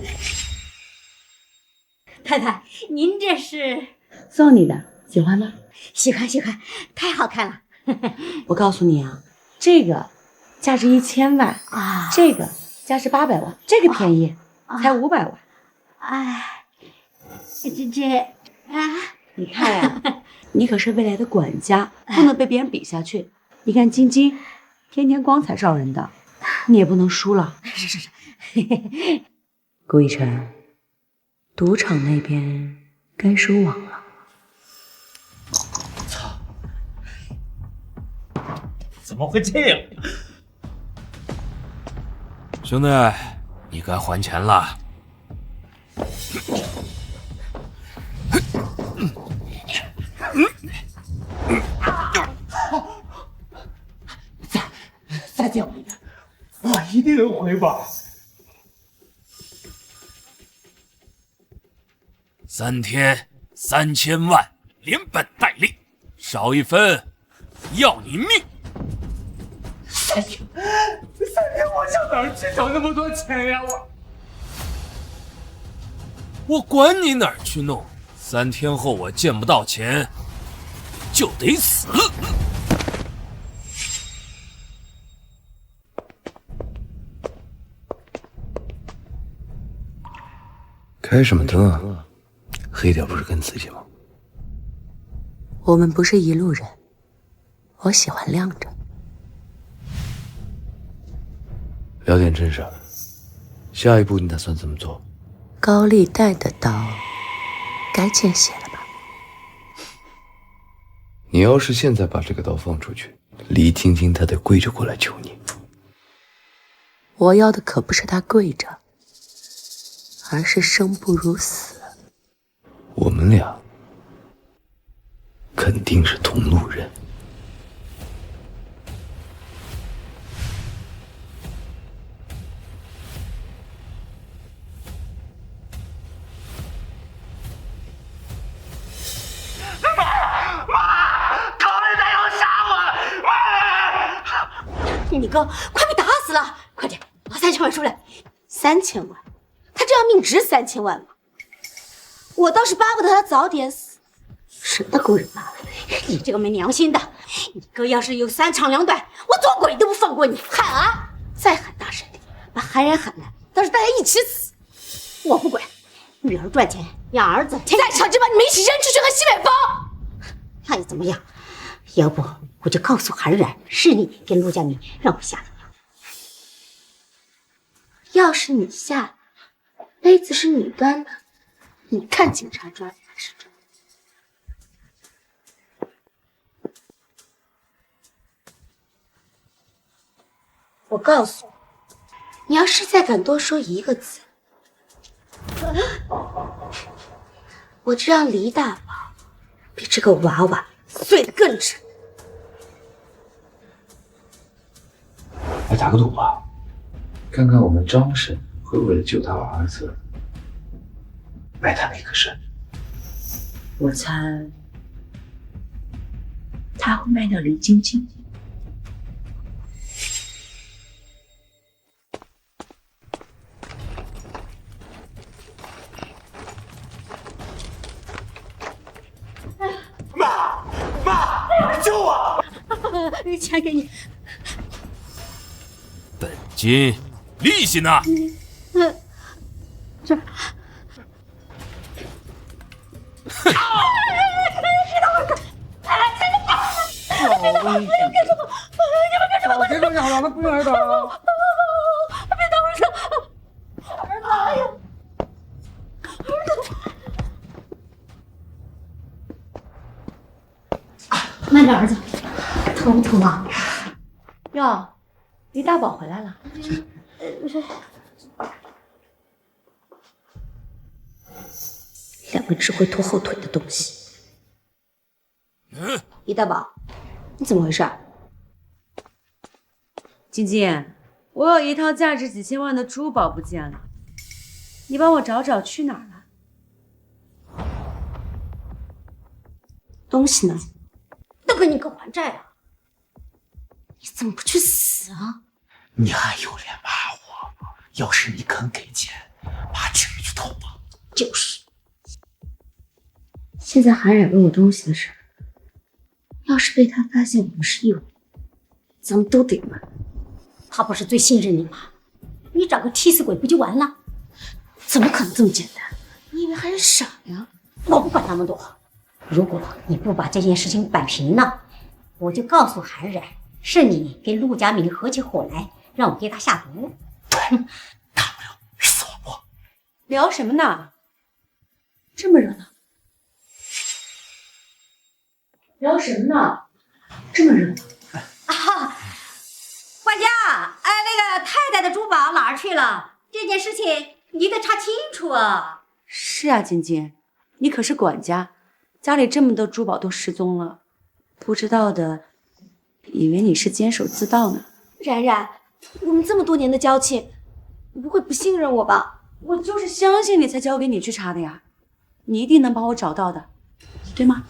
太太，您这是送你的，喜欢吗？喜欢，太好看了。我告诉你啊，这个价值1000万啊，这个价值800万，这个便宜，才500万。哎，你看呀，你可是未来的管家，不能被别人比下去。你看晶晶，天天光彩照人的，你也不能输了。是。顾逸晨，赌场那边该收网了。操！怎么会这样？兄弟，你该还钱了。再借我一点，我一定能回本。3天3000万，连本带利，少一分要你命。3天，我上哪儿去找那么多钱呀？我管你哪儿去弄，3天后我见不到钱，就得死。开什么灯啊？黑点不是更刺激吗？我们不是一路人，我喜欢亮着。聊点正事儿，下一步你打算怎么做？高利贷的刀该见血了吧？你要是现在把这个刀放出去，黎晶晶她得跪着过来求你。我要的可不是他跪着，而是生不如死。我们俩肯定是同路人。你哥快被打死了！快点拿3000万出来！3000万？他这样命值3000万吗？我倒是巴不得他早点死。什么狗日妈的！你这个没良心的！你哥要是有3长2短，我做鬼都不放过你！喊啊！再喊大声点，把韩然喊来，到时大家一起死！我不管，女儿赚钱养儿子，再吵就把你们一起扔出去和西北风！那又怎么样？要不我就告诉韩然，是你跟陆家明让我下的。要是你下的，杯子是你端的，你看警察抓你还是抓？我告诉你，你要是再敢多说一个字，我就让黎大宝比这个娃娃碎得更沉。来打个赌吧，看看我们张婶会为了救他儿子卖他哪个肾。我猜他会卖掉黎晶晶。妈，救我！钱给你。本金利息呢？这。别这样了，他不用挨打了。别打我手！儿子，哎呀！慢点，儿子，疼不疼啊？哟，黎大宝回来了。两个只会拖后腿的东西。黎大宝，你怎么回事？晶晶，我有一套价值几千万的珠宝不见了，你帮我找找去哪儿了？东西呢？都给你哥还债了。你怎么不去死啊？你还有脸骂我？要是你肯给钱，妈去不去偷吧？就是。现在韩冉问我东西的事儿，要是被他发现我们是一伙，咱们都得完。他不是最信任你吗？你找个替死鬼不就完了？怎么可能这么简单？你以为韩冉傻呀？我不管那么多。如果你不把这件事情摆平呢，我就告诉韩冉，是你跟陆家明合起伙来，让我给他下毒。大不了死我不。聊什么呢？这么热闹。聊什么呢？这么热闹啊！管家，那个太太的珠宝哪儿去了？这件事情你得查清楚啊！是啊，晶晶，你可是管家，家里这么多珠宝都失踪了，不知道的以为你是监守自盗呢。冉冉，我们这么多年的交情，你不会不信任我吧？我就是相信你才交给你去查的呀，你一定能帮我找到的，对吗？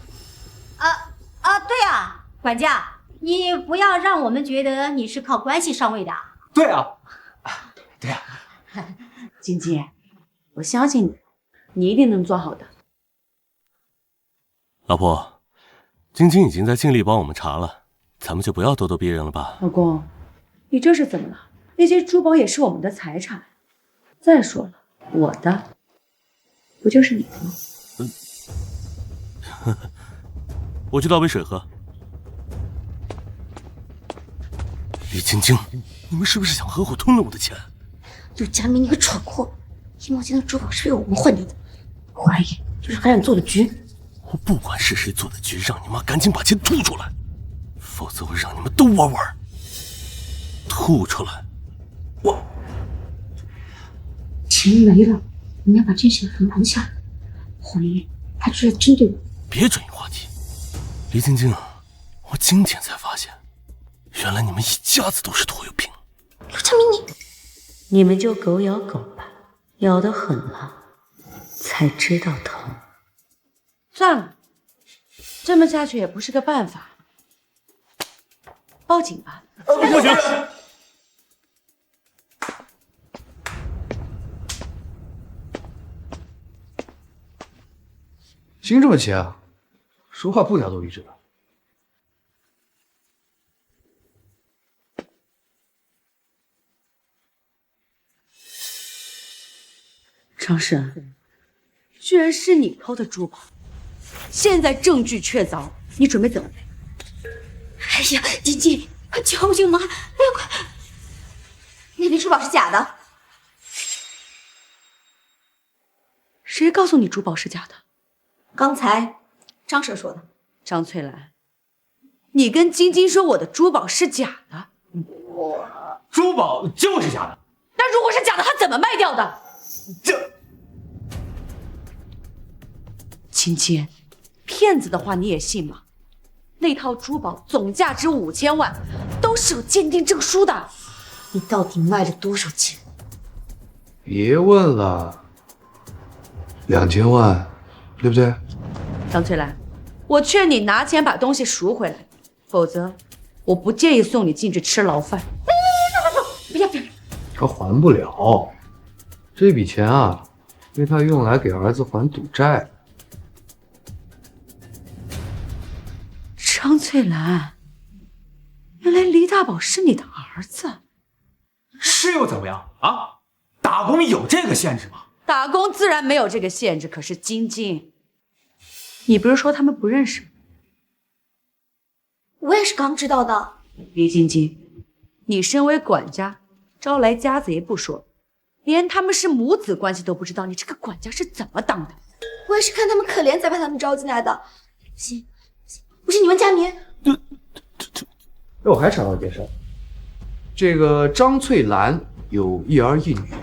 对啊，管家，你不要让我们觉得你是靠关系上位的。对啊，对啊。晶晶，我相信你，你一定能做好的。老婆，晶晶已经在尽力帮我们查了，咱们就不要咄咄逼人了吧？老公，你这是怎么了？那些珠宝也是我们的财产。再说了，我的不就是你的吗？我去倒杯水喝。李晶晶，你们是不是想合伙吞了我的钱？陆家明，你个蠢货， 1毛钱的珠宝是被我们换掉的，我怀疑就是韩冉做的局。我不管是谁做的局，让你妈赶紧把钱吐出来，否则我让你们都玩完。吐出来！钱没了，我们要把这些人拦下来。怀疑他就是在针对我。别转移话题，黎晶晶，我今天才发现，原来你们一家子都是拖油瓶。陆成明，你们就狗咬狗吧，咬得狠了才知道疼。算了，这么下去也不是个办法，报警吧。不行。心这么急啊？说话不条都一致的。张婶，居然是你偷的珠宝，现在证据确凿，你准备怎么办？哎呀，晶晶，快救救妈！哎呀，快！那批珠宝是假的。谁告诉你珠宝是假的？刚才张婶说的。张翠兰，你跟晶晶说我的珠宝是假的，珠宝就是假的。那如果是假的，他怎么卖掉的？晶晶，骗子的话你也信吗？那套珠宝总价值5000万，都是有鉴定证书的。你到底卖了多少钱？别问了，2000万，对不对？张翠兰，我劝你拿钱把东西赎回来，否则我不介意送你进去吃牢饭。不要！他还不了，这笔钱啊，被他用来给儿子还赌债。张翠兰，原来黎大宝是你的儿子，是又怎么样啊？打工有这个限制吗？打工自然没有这个限制，可是晶晶，你不是说他们不认识吗？我也是刚知道的。黎晶晶，你身为管家，招来家子爷不说，连他们是母子关系都不知道，你这个管家是怎么当的？我也是看他们可怜才把他们招进来的。不是你问佳明。我还查到一件事，这个张翠兰有1儿1女，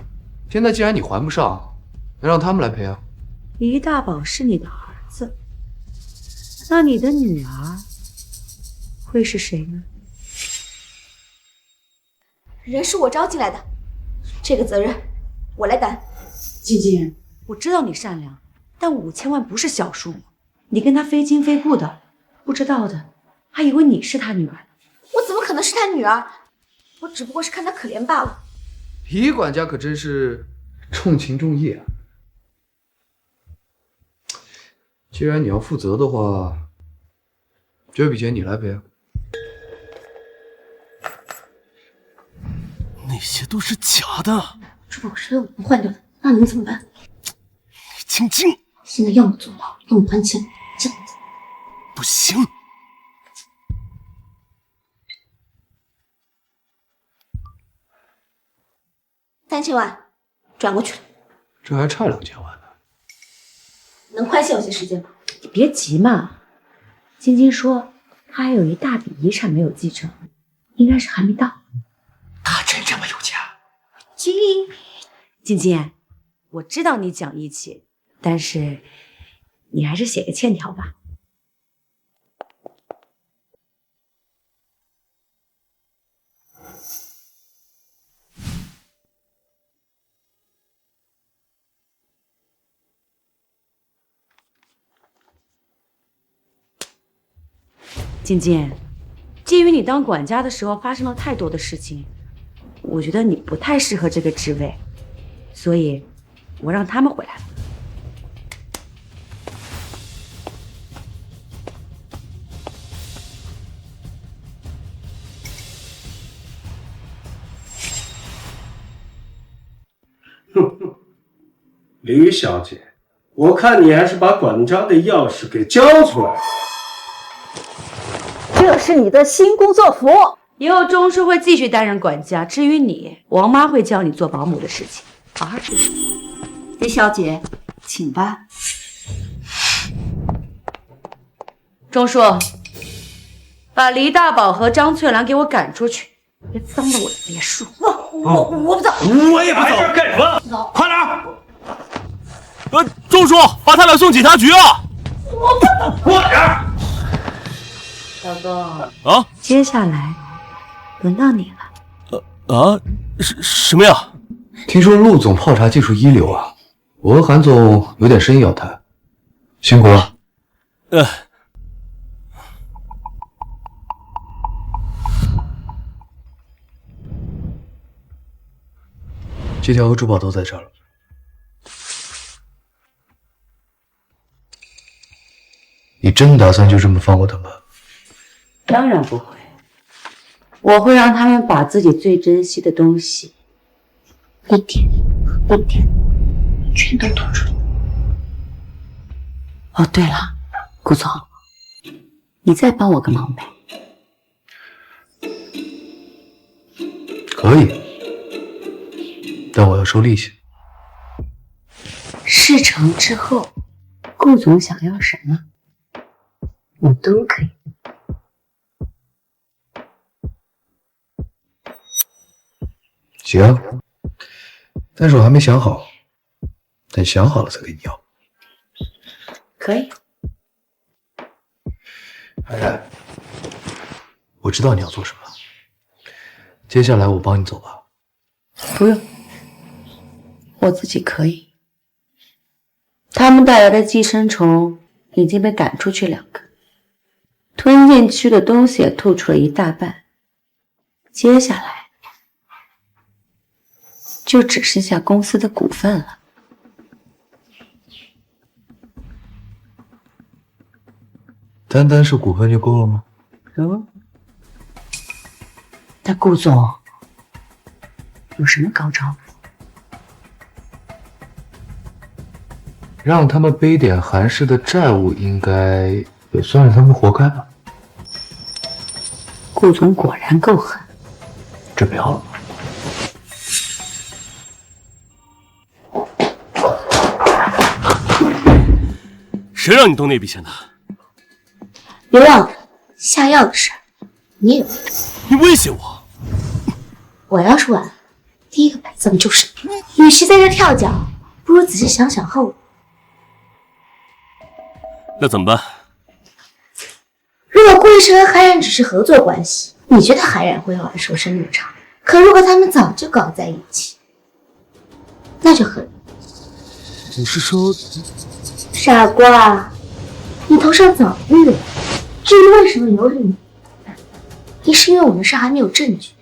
现在既然你还不上，那让他们来赔啊。黎大宝是你的儿子，那你的女儿会是谁呢？人是我招进来的，这个责任我来担。晶晶，我知道你善良，但5000万不是小数目，你跟他非亲非故的，不知道的还以为你是他女儿。我怎么可能是他女儿？我只不过是看他可怜罢了。李管家可真是重情重义啊！既然你要负责的话，这笔钱你来赔啊。那些都是假的，珠宝是被我们换掉的，那你们怎么办？晶晶，现在要么坐牢，要么还钱，这样子不行。3000万转过去了，这还差2000万呢，能宽限有些时间吗？你别急嘛，晶晶说她还有一大笔遗产没有继承，应该是还没到。他真这么有钱？晶晶，我知道你讲义气，但是你还是写个欠条吧。晶晶，基于你当管家的时候发生了太多的事情，我觉得你不太适合这个职位，所以我让他们回来了。吕小姐，我看你还是把管家的钥匙给交出来。这是你的新工作服，以后钟叔会继续担任管家。至于你，王妈会教你做保姆的事情。好吃。李小姐，请吧。钟叔，把黎大宝和张翠兰给我赶出去，别脏了我的别墅。我不走，我也不走。干什么？快点！钟叔，把他俩送警察局啊！我不走，快点！老公啊，接下来轮到你了。什么呀？听说陆总泡茶技术一流啊，我和韩总有点生意要谈，辛苦了。金条和珠宝都在这儿了。你真打算就这么放过他们？当然不会，我会让他们把自己最珍惜的东西一点一点全都吐出来。哦，对了，顾总，你再帮我个忙呗。可以，但我要收利息。事成之后，顾总想要什么，我都可以。行，但是我还没想好，等想好了再跟你要。可以。安然，我知道你要做什么，接下来我帮你走吧。不用，我自己可以。他们带来的寄生虫已经被赶出去2个，吞进去的东西也吐出了一大半，接下来就只剩下公司的股份了。单单是股份就够了吗？那顾总有什么高招？让他们背点韩氏的债务，应该也算是他们活该吧。顾总果然够狠，准备好了吗？谁让你动那笔钱的？别忘了下药的事，你也没懂。你威胁我？我要是晚了，第一个白葬就是你。与其在这跳脚，不如仔细想想后果。那怎么办？如果顾一晨和韩冉只是合作关系，你觉得韩冉会玩手伸那么长？可如果他们早就搞在一起，那就很……你是说……傻瓜，你头上早绿了。至于为什么留着你，一是因为我们上还没有证据，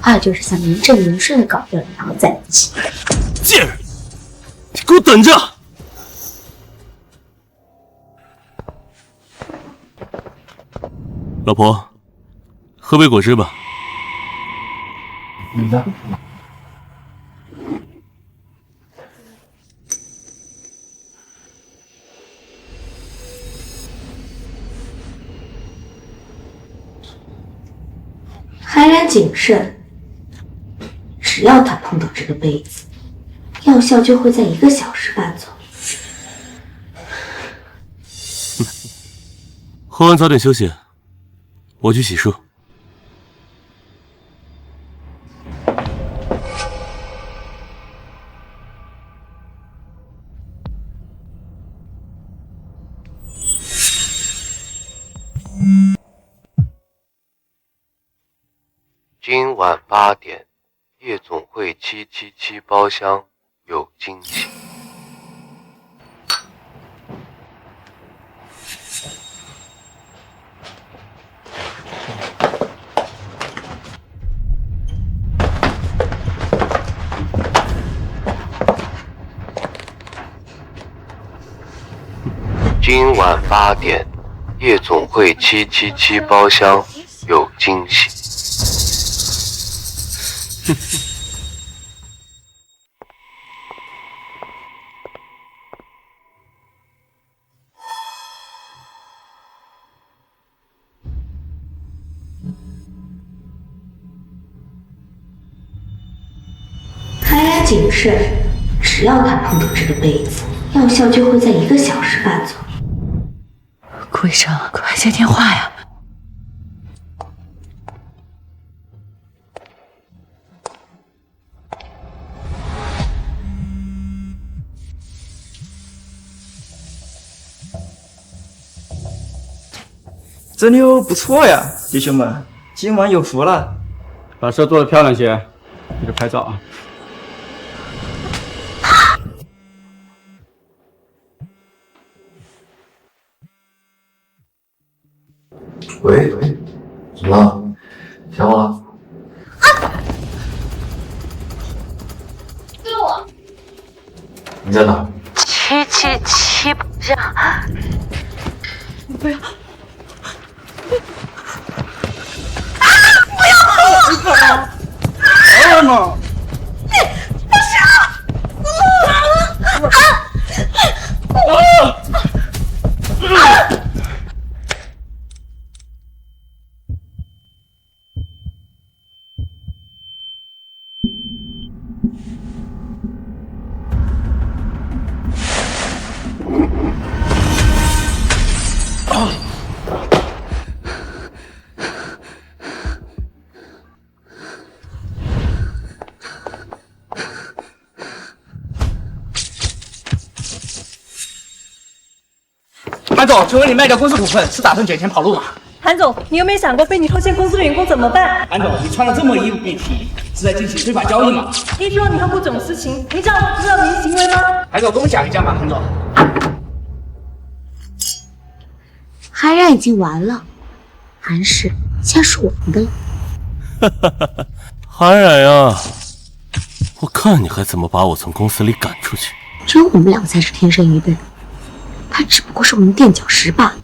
二就是想名正言顺的搞掉你，然后在一起。贱人，你给我等着！老婆，喝杯果汁吧。你呢？韩冉谨慎，只要他碰到这个杯子，药效就会在1个小时搬走。喝完早点休息，我去洗漱。今晚8点，夜总会777包厢有惊喜。今晚8点，夜总会777包厢有惊喜。韩冉谨慎，只要他碰触这个杯子，药效就会在1个小时发作。顾医生，快接电话呀！这妞不错呀，弟兄们，今晚有福了。把事做得漂亮些，记得拍照啊。喂，怎么了？想我了？救我！你在哪？七这样，不要！不要！干嘛？不韩总，请问你卖掉公司股份是打算卷钱跑路吗？韩总，你有没有想过被你拖欠公司的员工怎么办？韩总，你穿了这么衣服蔽体，是在进行非法交易吗？听说你和顾总私情，你丈夫知道你的行为吗？韩总，跟我讲一讲吧，韩总。韩然已经完了，韩氏现在是我们的了。哈哈哈哈，韩冉呀，我看你还怎么把我从公司里赶出去。只有我们两个才是天生一对，他只不过是我们垫脚石罢了。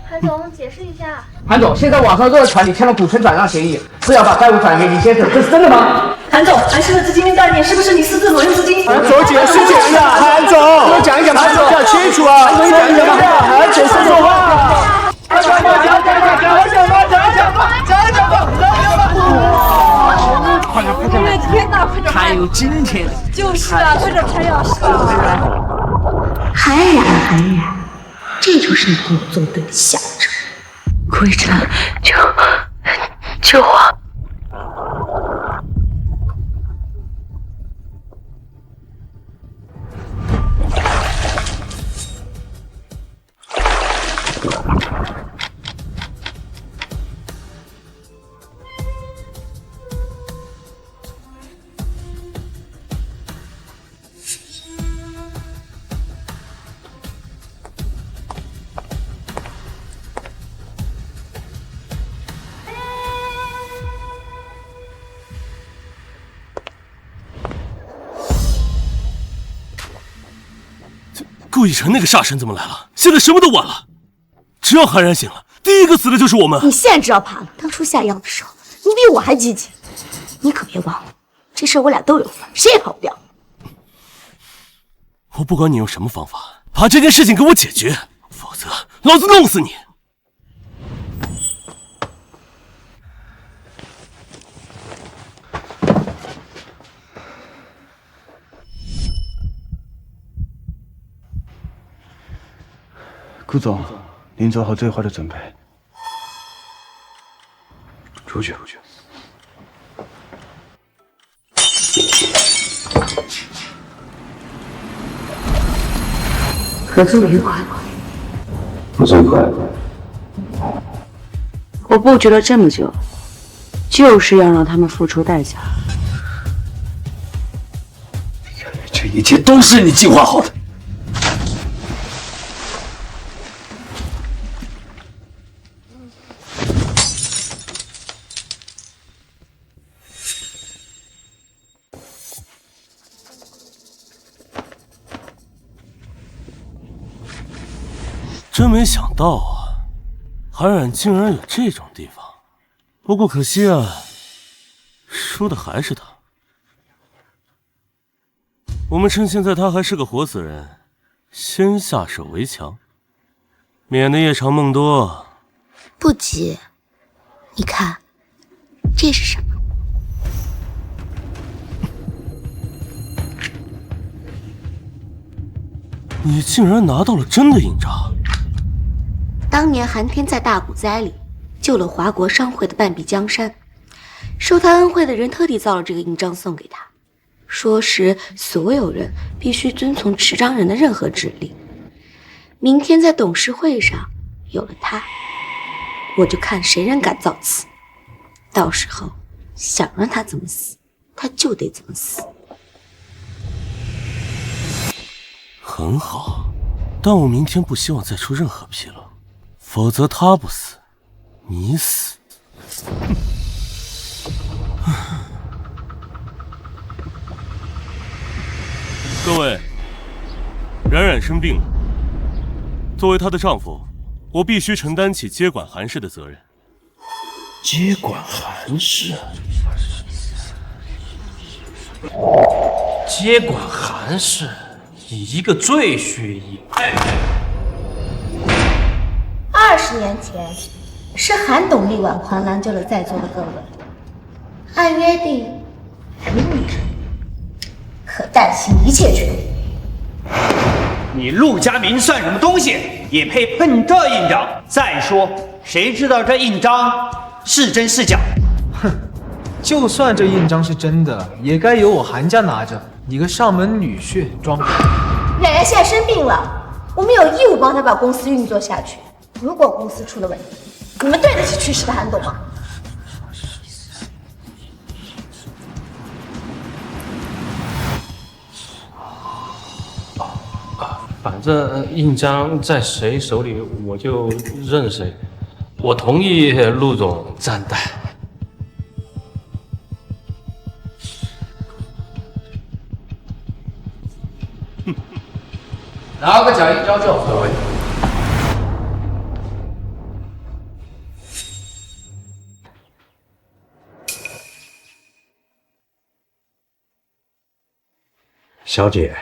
韩总，解释一下。韩总，现在网上都在传你签了股权转让协议，是要把债务转给李先生，这是真的吗？韩总，韩氏的资金链概念是不是你私自挪用资金？韩总，解释一下，韩总，给我讲一讲，韩总讲清楚啊，你讲一讲，韩总说说话。天哪，快点拍！还有今天，就是啊，快点拍呀！是啊。韩冉，这就是你跟我作对的象征。顾医生，救我！顾以晨那个煞神怎么来了？现在什么都晚了，只要韩然醒了，第一个死的就是我们。你现在知道怕了，当初下药的时候，你比我还积极。你可别忘了，这事我俩都有份，谁也跑不掉。我不管你用什么方法，把这件事情给我解决，否则老子弄死你！顾总，您做好最坏的准备。出去。合作愉快。合作愉快。我布局了这么久，就是要让他们付出代价。这一切都是你计划好的。真没想到啊，韩冉竟然有这种地方。不过可惜啊，输的还是他。我们趁现在他还是个活死人，先下手为强，免得夜长梦多。不急，你看，这是什么？你竟然拿到了真的印章！当年韩天在大股灾里救了华国商会的半壁江山，受他恩惠的人特地造了这个印章送给他，说是所有人必须遵从持章人的任何指令。明天在董事会上有了它，我就看谁人敢造次，到时候想让他怎么死，他就得怎么死。很好，但我明天不希望再出任何纰漏，否则他不死，你死。各位，冉冉生病了，作为她的丈夫，我必须承担起接管韩氏的责任。接管韩氏？接管韩氏？你一个赘婿也20年前，是韩董力挽狂澜救了在座的各位，按约定服务一人，可担心一切权利。你陆家明算什么东西，也配碰这印章？再说，谁知道这印章是真是假？哼，就算这印章是真的，也该由我韩家拿着。你个上门女婿装逼！冉冉现在生病了，我们有义务帮他把公司运作下去。如果公司出了问题，你们对得起去世的韩董吗？反正印章在谁手里，我就认谁。我同意陆总暂代。拿个假印章叫何为？小姐，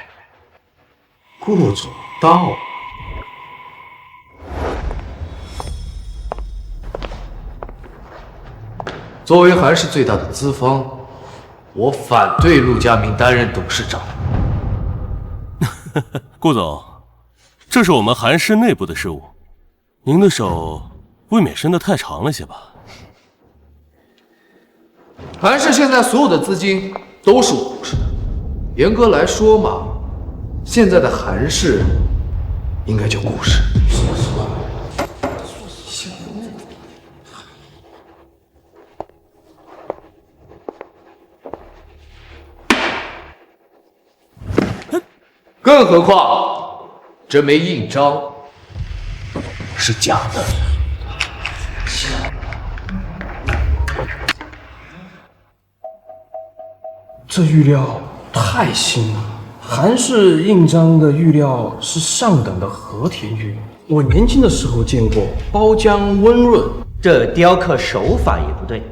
顾总到。作为韩氏最大的资方，我反对陆家明担任董事长。顾总，这是我们韩氏内部的事务，您的手未免伸得太长了些吧？韩氏现在所有的资金都是我控制的，严格来说嘛，现在的韩氏应该叫顾氏。更何况，这枚印章是假的。这玉料太新了，韩氏印章的玉料是上等的和田玉，我年轻的时候见过，包浆温润。这雕刻手法也不对，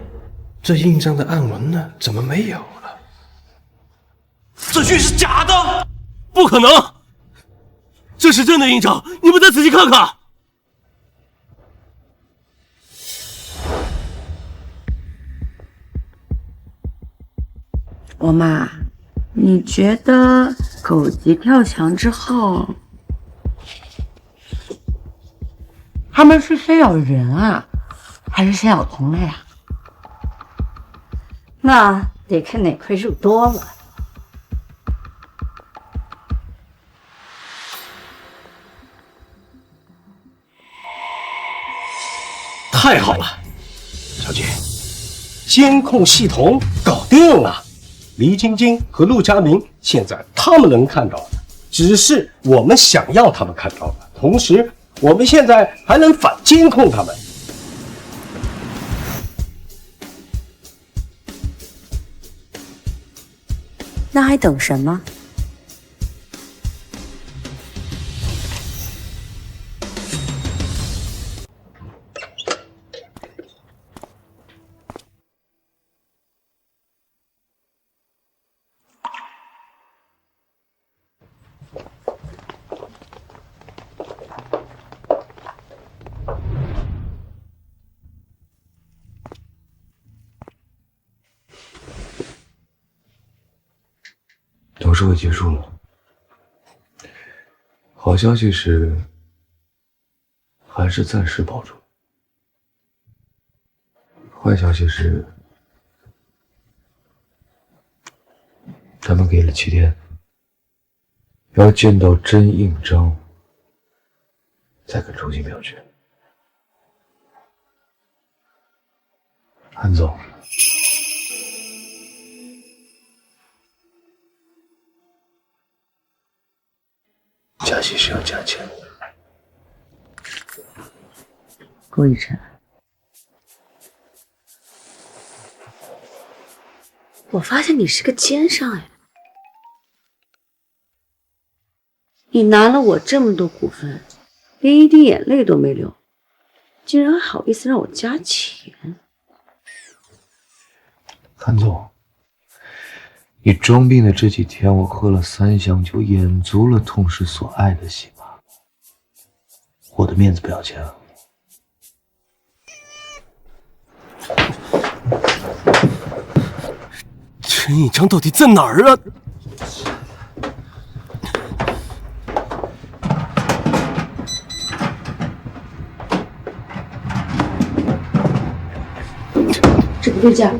这印章的暗纹呢，怎么没有了？这玉是假的，不可能！这是真的印章，你们再仔细看看。我妈，你觉得狗急跳墙之后，他们是先咬人啊，还是先咬同类啊？那得看哪块肉多了。太好了，小姐，监控系统搞定了。黎晶晶和陆家明现在他们能看到的，只是我们想要他们看到的，同时我们现在还能反监控他们。那还等什么？董事会结束了，好消息是，还是暂时保住。坏消息是，他们给了7天，要见到真印章，才肯重新表决。韩总，加戏是要加钱的。顾以晨，我发现你是个奸商哎！你拿了我这么多股份，连一滴眼泪都没流，竟然还好意思让我加钱？韩总，你装病的这几天，我喝了3箱酒，演足了痛失所爱的戏码，我的面子不要钱啊！真印章到底在哪儿啊？这不对劲儿，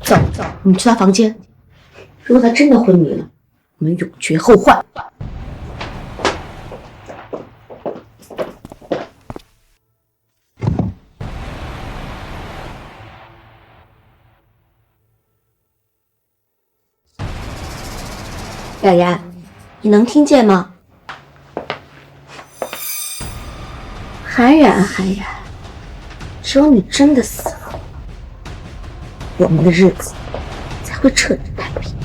走，我们去他房间。如果他真的昏迷了，我们永绝后患。冉冉，你能听见吗？韩冉，只有你真的死了，我们的日子才会彻底太平。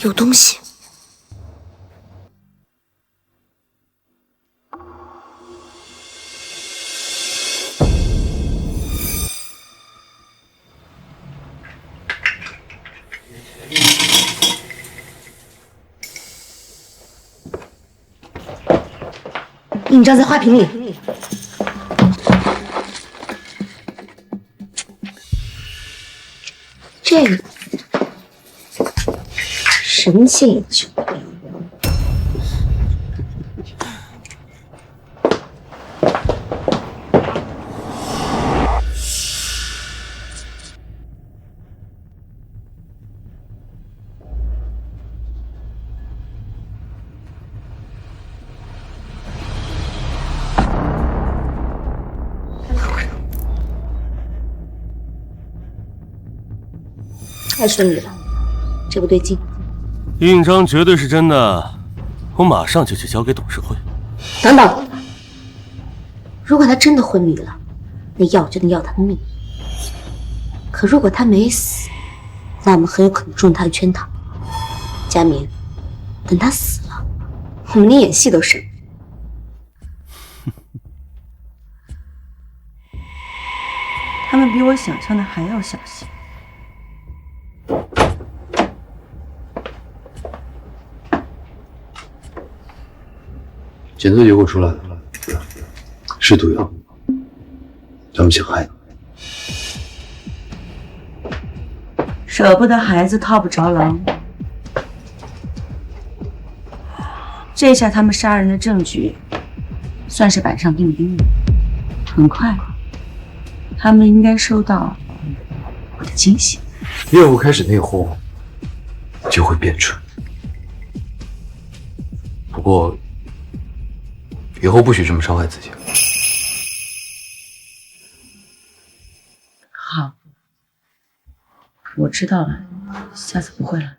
有东西。印章在花瓶里。这个神仙也救不了。太顺利了，这不对劲。印章绝对是真的，我马上就去交给董事会。等等，如果他真的昏迷了，那要就得要他的命。可如果他没死，那我们很有可能中他的圈套。佳明，等他死了，我们连演戏都省。他们比我想象的还要小心。检测结果出来了，是毒药，他们想害你。舍不得孩子套不着狼，这下他们杀人的证据算是板上钉钉了。很快，他们应该收到我的惊喜。业务开始内讧，就会变蠢。不过，以后不许这么伤害自己。好，我知道了，下次不会了。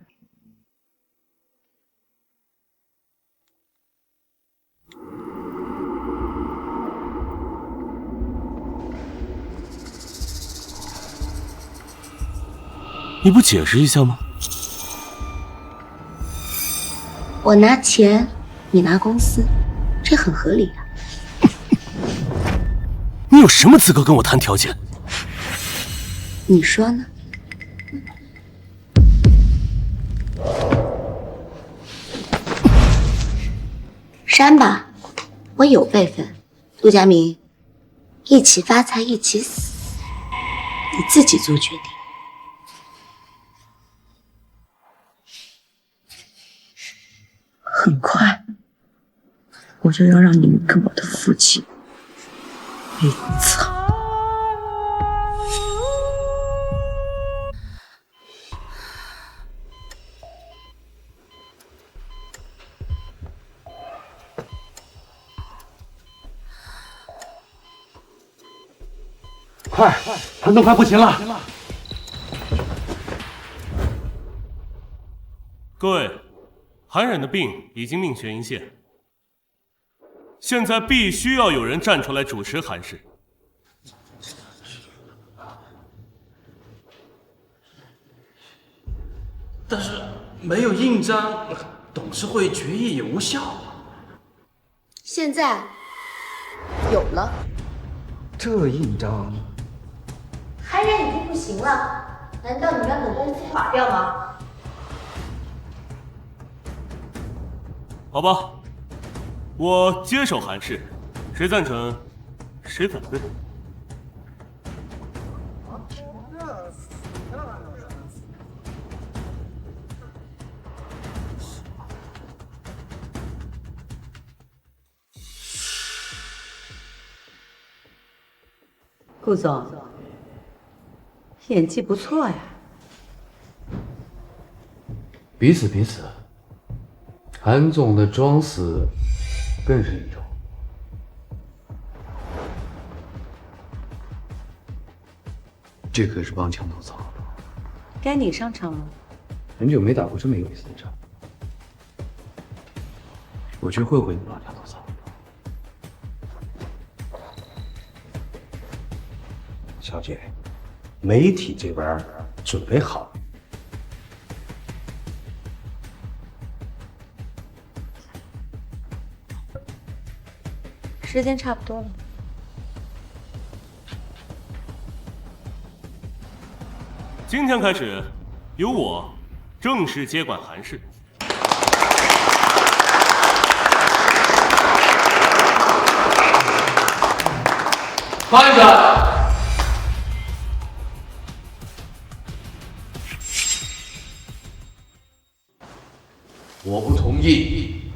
你不解释一下吗？我拿钱，你拿公司，这很合理啊。你有什么资格跟我谈条件？你说呢？删吧，我有辈分，陆佳明，一起发财，一起死，你自己做决定。很快，我就要让你们跟我的父亲一惨。快，谭总快不行了！各位，韩冉的病已经命悬一线，现在必须要有人站出来主持韩氏。但是没有印章，董事会决议也无效。现在有了，这印章，韩冉已经不行了，难道你让本公司垮掉吗？好吧，我接手韩氏，谁赞成，谁反对。顾总，演技不错呀。彼此彼此。韩总的装死更是一种。这可是帮墙头草，该你上场了。很久没打过这么有意思的仗，我去会会你帮墙头草。小姐，媒体这边准备好了。时间差不多了。今天开始，由我正式接管韩氏。看着。我不同意。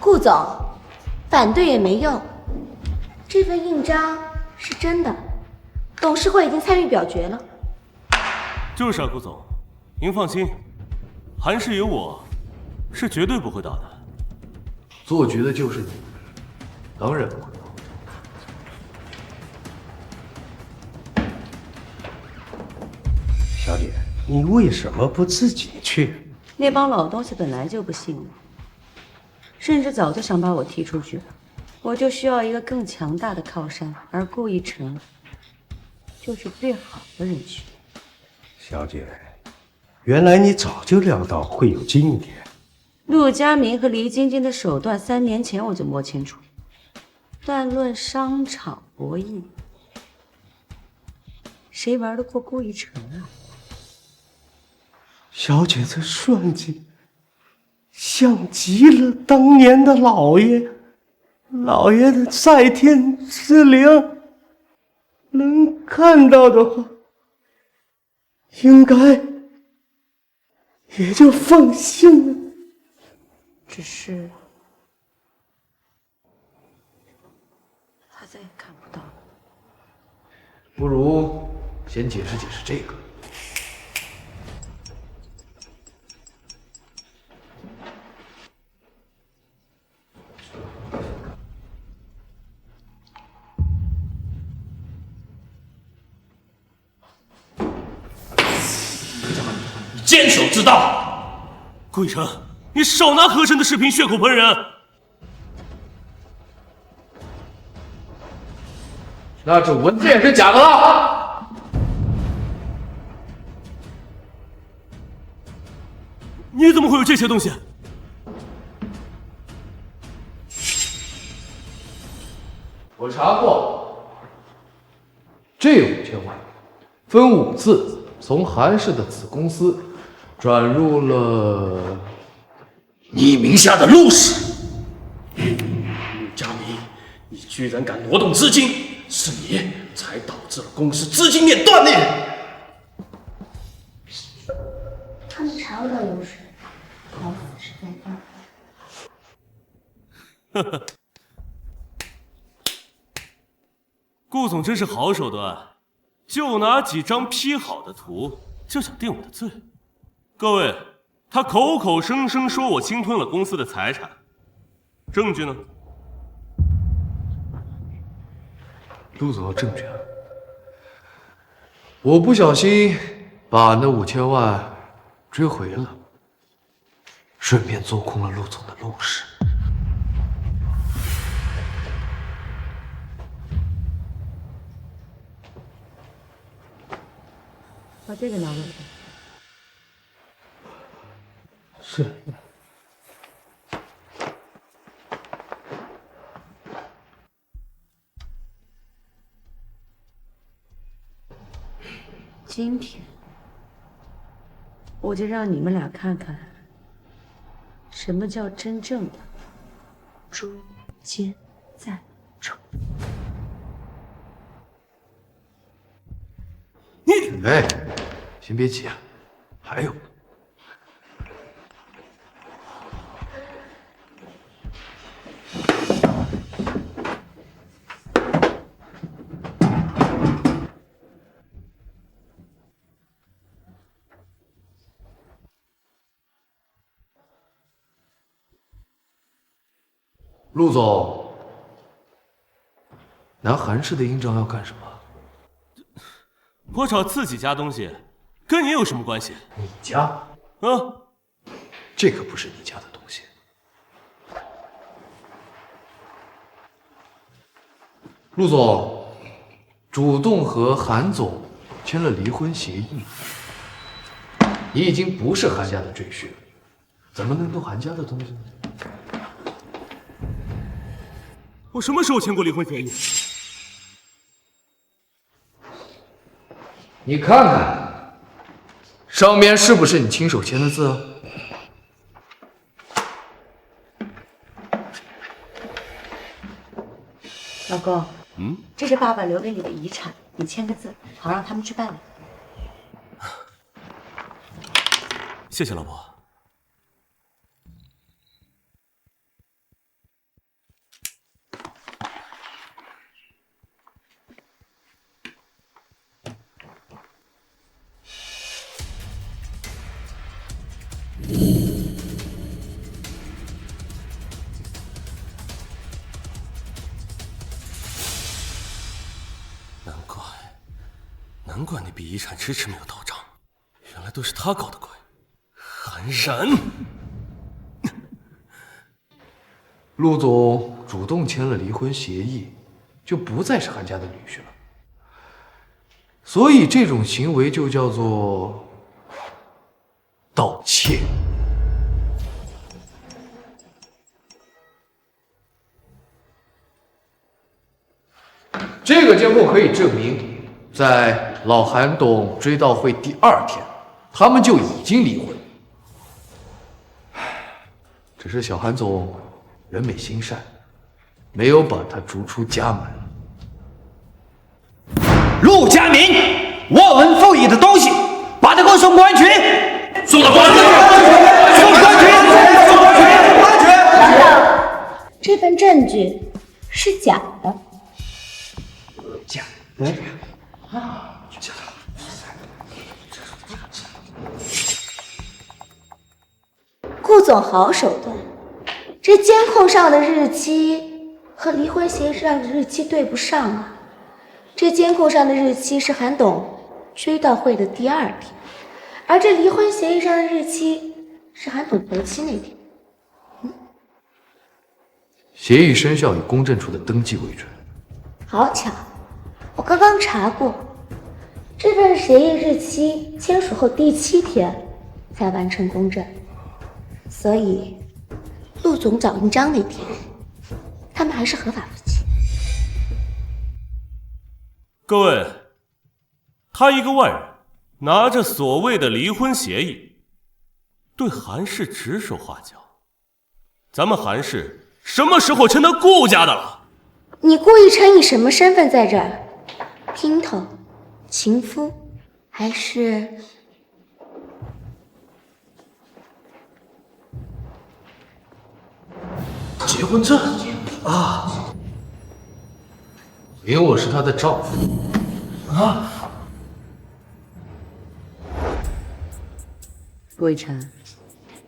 顾总，反对也没用。这份印章是真的，董事会已经参与表决了。就是啊，顾总，您放心，韩氏有我，是绝对不会倒的。做绝的就是你，当然不会倒。小姐，你为什么不自己去？那帮老东西本来就不信我，甚至早就想把我踢出去了。我就需要一个更强大的靠山，而顾逸晨就是最好的人选。小姐，原来你早就料到会有今天。陆佳明和黎晶晶的手段，3年前我就摸清楚了。但论商场博弈，谁玩得过顾逸晨啊？小姐这算计，像极了当年的老爷。老爷的在天之灵，能看到的话，应该也就放心了。只是他再也看不到了。不如先解释解释这个。监守自盗！顾逸晨，你少拿和珅的视频血口喷人！那这文件是假的了。你怎么会有这些东西？我查过，这5000万分5次从韩氏的子公司转入了你名下的陆氏。居然敢挪动资金，是你才导致了公司资金链断裂。他们查不到油水，好死是在这儿。呵呵，顾总真是好手段，就拿几张 P 好的图就想定我的罪。各位，他口口声声说我侵吞了公司的财产，证据呢？陆总要证据啊！我不小心把那5000万追回了，顺便做空了陆总的陆氏。把这个拿过来。是。今天我就让你们俩看看，什么叫真正的捉奸在床。哎，先别急啊，还有。陆总，拿韩氏的印章要干什么？我找自己家东西，跟你有什么关系？你家？这可不是你家的东西。陆总主动和韩总签了离婚协议，你已经不是韩家的赘婿了，怎么能动韩家的东西呢？我什么时候签过离婚协议？你看看，上面是不是你亲手签的字啊？老公，这是爸爸留给你的遗产，你签个字，好让他们去办理。谢谢老婆。难怪那笔遗产迟迟没有到账，原来都是他搞的鬼。韩然，陆总主动签了离婚协议，就不再是韩家的女婿了，所以这种行为就叫做盗窃。这个监控可以证明，在老韩董追悼会第2天，他们就已经离婚。只是小韩总人美心善，没有把他逐出家门。陆家明忘恩负义的东西，把他给我送公安局！送到公安局！送公安局！送公安局！公安局！难道这份证据是假的？假的啊！假的！顾总好手段，这监控上的日期和离婚协议上的日期对不上啊！这监控上的日期是韩董追悼会的第2天，而这离婚协议上的日期是韩董头七那天。协议生效以公证处的登记为准。好巧，我刚刚查过，这份协议日期签署后第7天才完成公证，所以陆总找印章那天，他们还是合法夫妻。各位，他一个外人，拿着所谓的离婚协议，对韩氏指手画脚。咱们韩氏什么时候成他顾家的了？你顾逸晨以什么身份在这儿？姘头、情夫，还是……结婚证啊！因为我是她的丈夫啊！顾逸晨，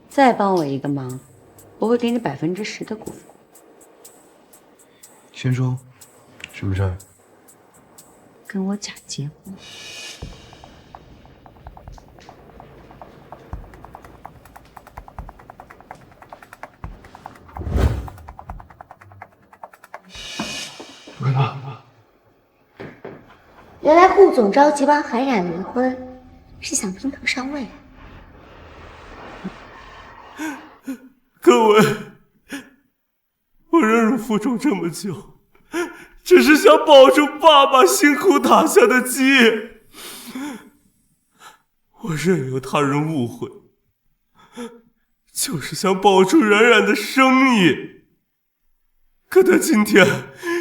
再帮我一个忙，我会给你10%的股份。先说，什么事儿？跟我假结婚。快看！原来顾总着急帮韩冉离婚，是想拼头上位。各位，我忍辱负重这么久，只是想保住爸爸辛苦打下的基业。我任由他人误会，就是想保住冉冉的生意。可他今天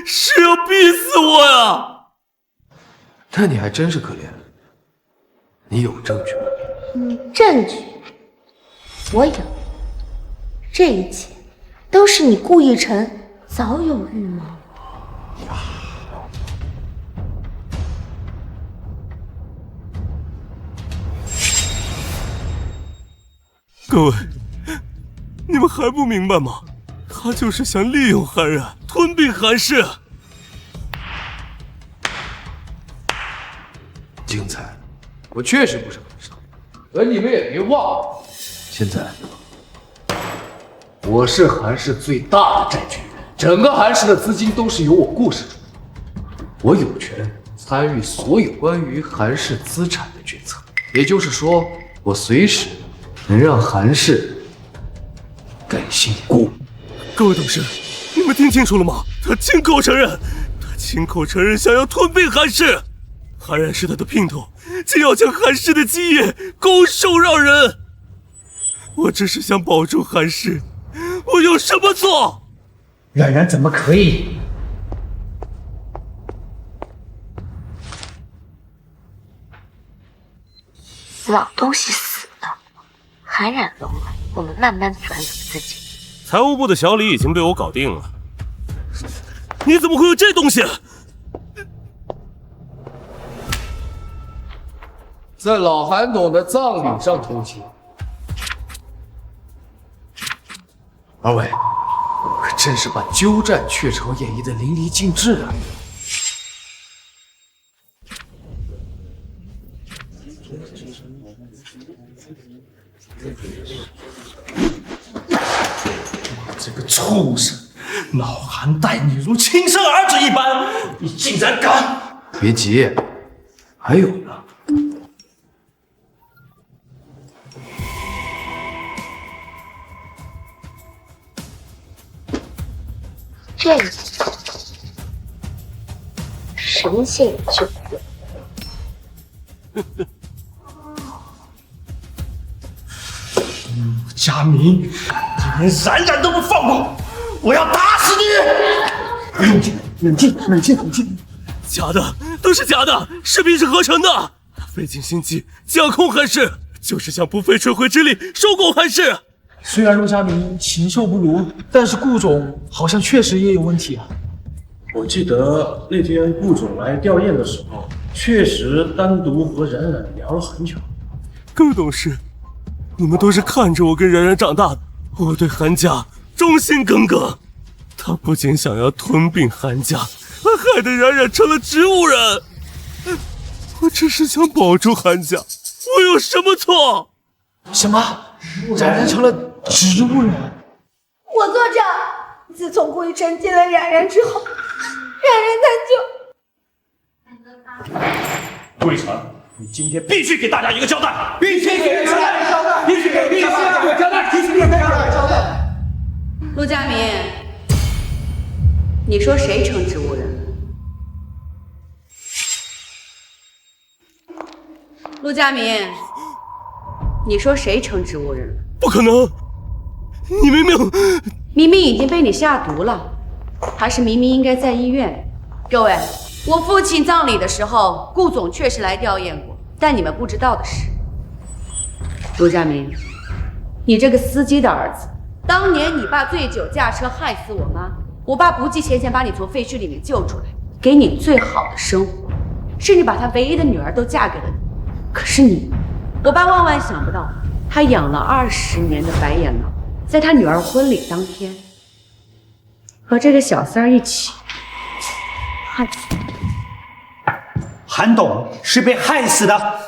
是要逼死我呀！那你还真是可怜。你有证据吗？证据我有，这一切都是你顾逸晨早有预谋。各位，你们还不明白吗？他就是想利用韩冉，吞并韩氏。精彩，我确实不是很傻，可你们也别忘了，现在我是韩氏最大的债权人，整个韩氏的资金都是由我顾氏主导，我有权参与所有关于韩氏资产的决策，也就是说，我随时能让韩氏改姓顾。各位董事，你们听清楚了吗？他亲口承认，想要吞并韩氏。韩冉是他的姘头，竟要将韩氏的基业拱手让人。我只是想保住韩氏，我有什么错？冉冉怎么可以？老东西死了，韩冉聋了，我们慢慢转移自己。财务部的小李已经被我搞定了。你怎么会有这东西？在老韩董的葬礼上偷窃。二位，可真是把鸠占鹊巢演绎的淋漓尽致啊！这个畜生，老韩待你如亲生儿子一般，你竟然敢！别急，还有呢。这个神仙救援。佳明，你连冉冉都不放过，我要打死你！冷静！假的，都是假的，视频是合成的。他费尽心机架空韩氏，就是想不费吹灰之力收购韩氏。虽然陆佳明禽兽不如，但是顾总好像确实也有问题啊。我记得那天顾总来吊唁的时候，确实单独和冉冉聊了很久。各位董事，你们都是看着我跟冉冉长大的，我对韩家忠心耿耿。他不仅想要吞并韩家，还害得冉冉成了植物人。我只是想保住韩家，我有什么错？什么？冉冉成了植物人？我作证，自从顾逸晨见了冉冉之后，冉冉顾逸晨，你今天必须给大家一个交代！必须给交代！必须给交代！陆佳明，你说谁成植物人？陆佳明，你说谁成植物人？不可能！你明明已经被你下毒了，还是明明应该在医院？各位，我父亲葬礼的时候，顾总确实来吊唁过。但你们不知道的是，陆家明，你这个司机的儿子，当年你爸醉酒驾车害死我妈，我爸不计前嫌把你从废墟里面救出来，给你最好的生活，甚至把他唯一的女儿都嫁给了你。可是你，我爸万万想不到，他养了20年的白眼狼，在他女儿婚礼当天，和这个小三儿一起害死。韩董是被害死的。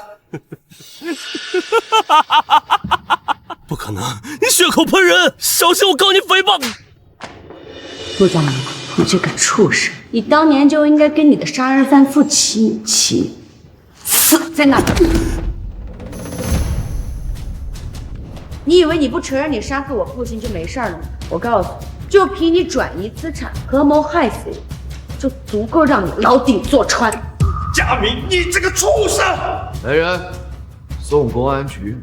不可能！你血口喷人，小心我告你诽谤！陆家明，你这个畜生，你当年就应该跟你的杀人犯父亲一起死在那里。你以为你不承认你杀死我父亲就没事了吗？我告诉你，就凭你转移资产、合谋害死我，就足够让你牢底坐穿。佳明，你这个畜生！来人，送公安局。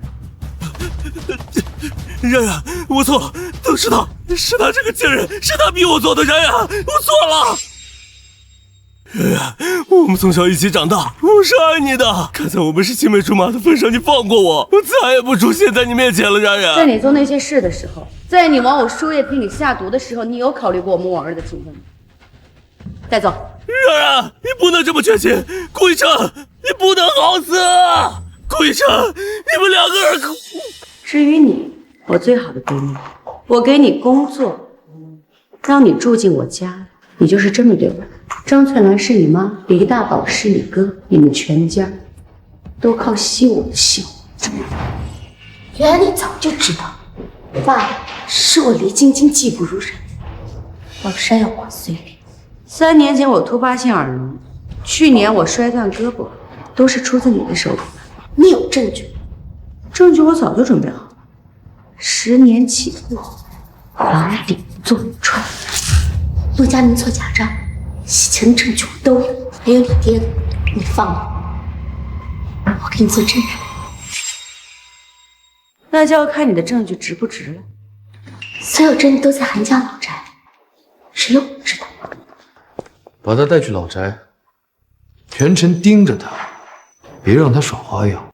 冉冉，我错了，都是他，是他这个贱人，是他逼我做的。冉冉，我错了。冉冉，我们从小一起长大，我是爱你的。看在我们是青梅竹马的份上，你放过我，我再也不出现在你面前了。冉冉，在你做那些事的时候，在你往我输液瓶里下毒的时候，你有考虑过我们往日的情分吗？带走。冉冉，你不能这么绝情，顾一成，你不能好死！顾一成，你们2个人。至于你，我最好的闺蜜，我给你工作，让你住进我家，你就是这么对我。张翠兰是你妈，李大宝是你哥，你们全家都靠吸我的血。原来你早就知道，爸是我离晶晶技不如人，老山要挂碎脸。3年前我突发性耳聋，去年我摔断胳膊，都是出自你的手笔。你有证据？证据我早就准备好了，10年起步，牢底坐穿。陆家明做假账，洗钱的证据我都有，还有你爹的，你放了，我给你做证人。那就要看你的证据值不值了。所有证据都在韩家老宅，只有我知道。把他带去老宅，全程盯着他，别让他耍花样。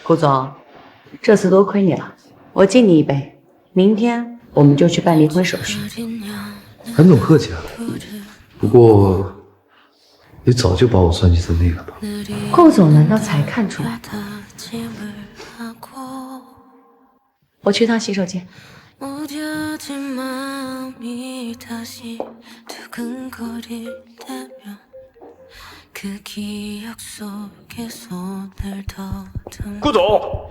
顾总，这次多亏你了，我敬你一杯。明天我们就去办离婚手续。韩总客气了，不过你早就把我算计在内了吧？顾总难道才看出来？我去趟洗手间。顾总，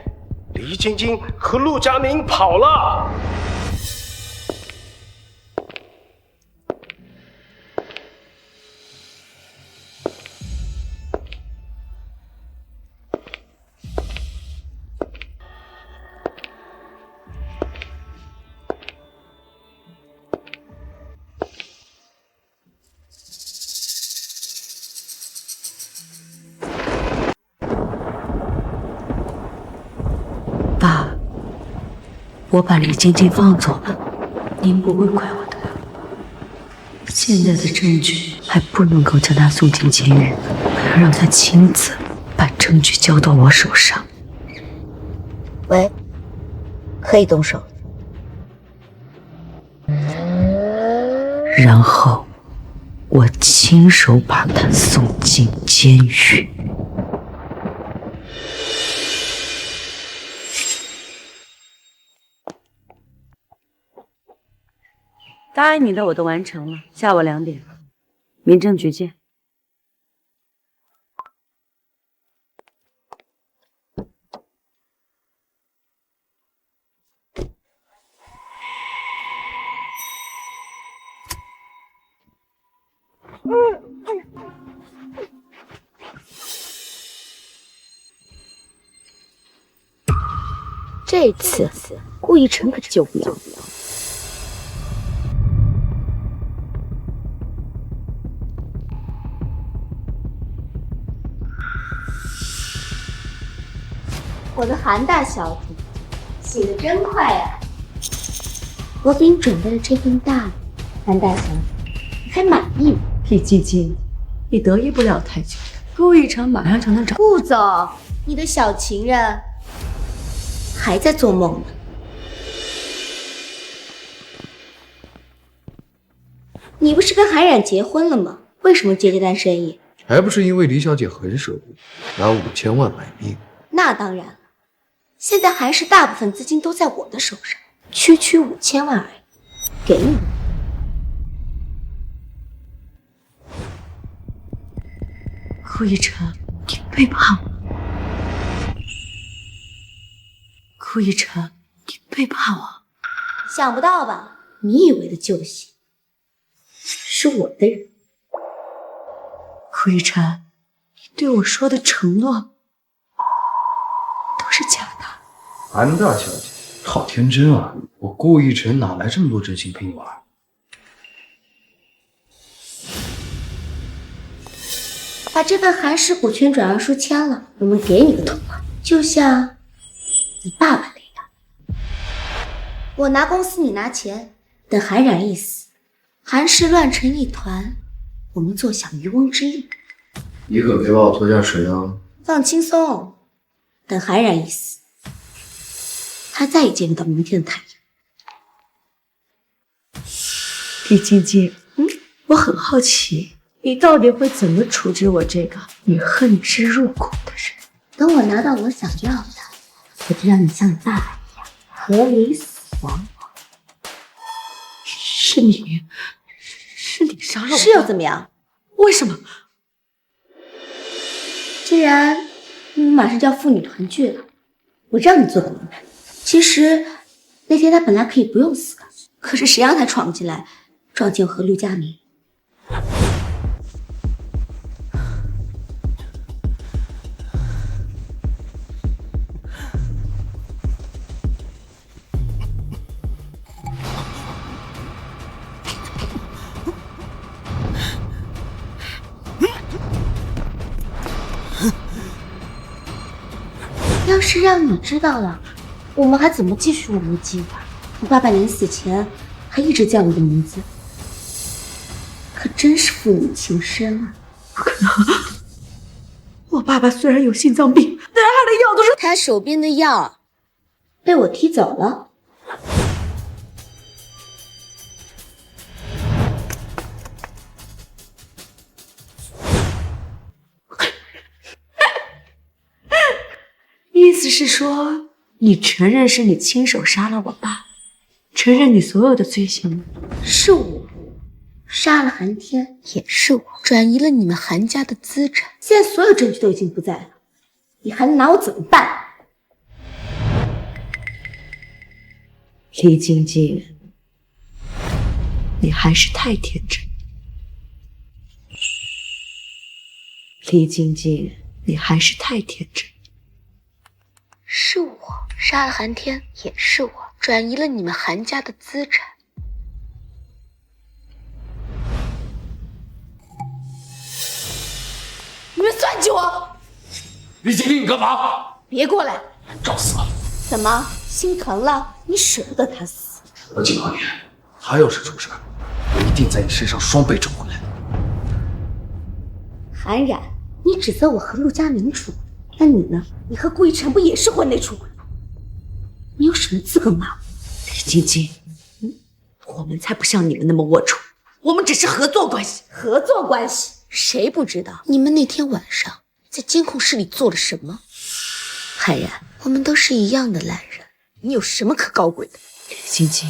黎晶晶和陆家明跑了。爸，我把李晶晶放走了，您不会怪我的吧？现在的证据还不能够将她送进监狱，我要让她亲自把证据交到我手上。喂，可以动手。然后我亲手把她送进监狱。答应你的我都完成了，下午2点，民政局见。这次顾逸晨可救不了你。我的韩大小姐，醒得真快呀！我给你准备了这份大礼，韩大侠，你还满意吗？李晶晶，你得意不了太久，顾逸晨马上就能找。顾总，你的小情人还在做梦呢。你不是跟韩冉结婚了吗？为什么接这单生意？还不是因为李小姐很舍不得，拿5000万买命。那当然了，现在韩氏大部分资金都在我的手上，区区5000万而已，给你。顾逸晨，你背叛我！顾逸晨，你背叛我！想不到吧？你以为的救星是我的人。顾逸晨，你对我说的承诺都是假的。韩大小姐，好天真啊！我顾逸晨哪来这么多真心陪你玩？把这份韩氏股权转让书签了，我们给你个痛快，就像你爸爸那样。我拿公司，你拿钱，等韩冉一死，韩氏乱成一团，我们坐享渔翁之利。你可别把我拖下水啊！放轻松，等韩冉一死，他再也见不到明天的太阳。李晶晶，我很好奇，你到底会怎么处置我这个你恨之入骨的人？等我拿到我想要的，我就让你像你爸爸一样合理死亡。是你杀了我，是又怎么样？为什么？既然你们马上就要父女团聚了，我让你做个明白。其实那天他本来可以不用死的，可是谁让他闯进来，撞进我和陆佳明。要是让你知道了，我们还怎么继续我们的计划？我爸爸临死前还一直叫你的名字，可真是父母情深啊！不可能！我爸爸虽然有心脏病，但是他的药都是……他手边的药被我踢走了。意思是说，你承认是你亲手杀了我爸，承认你所有的罪行？是我杀了韩天，也是我转移了你们韩家的资产，现在所有证据都已经不在了，你还能拿我怎么办？李晶晶，你还是太天真。李晶晶，你还是太天真。是我杀了韩天，也是我转移了你们韩家的资产。你们算计我！李晶晶，你干嘛？别过来！找死了！怎么心疼了？你舍不得他死？我警告你，他要是出事，我一定在你身上双倍挣回来。韩冉，你指责我和陆佳明出轨，那你呢？你和顾逸晨不也是婚内出轨吗？你有什么资格骂我？李晶晶，我们才不像你们那么龌龊，我们只是合作关系。合作关系？谁不知道你们那天晚上在监控室里做了什么？韩冉，我们都是一样的懒人，你有什么可高贵的？李晶晶，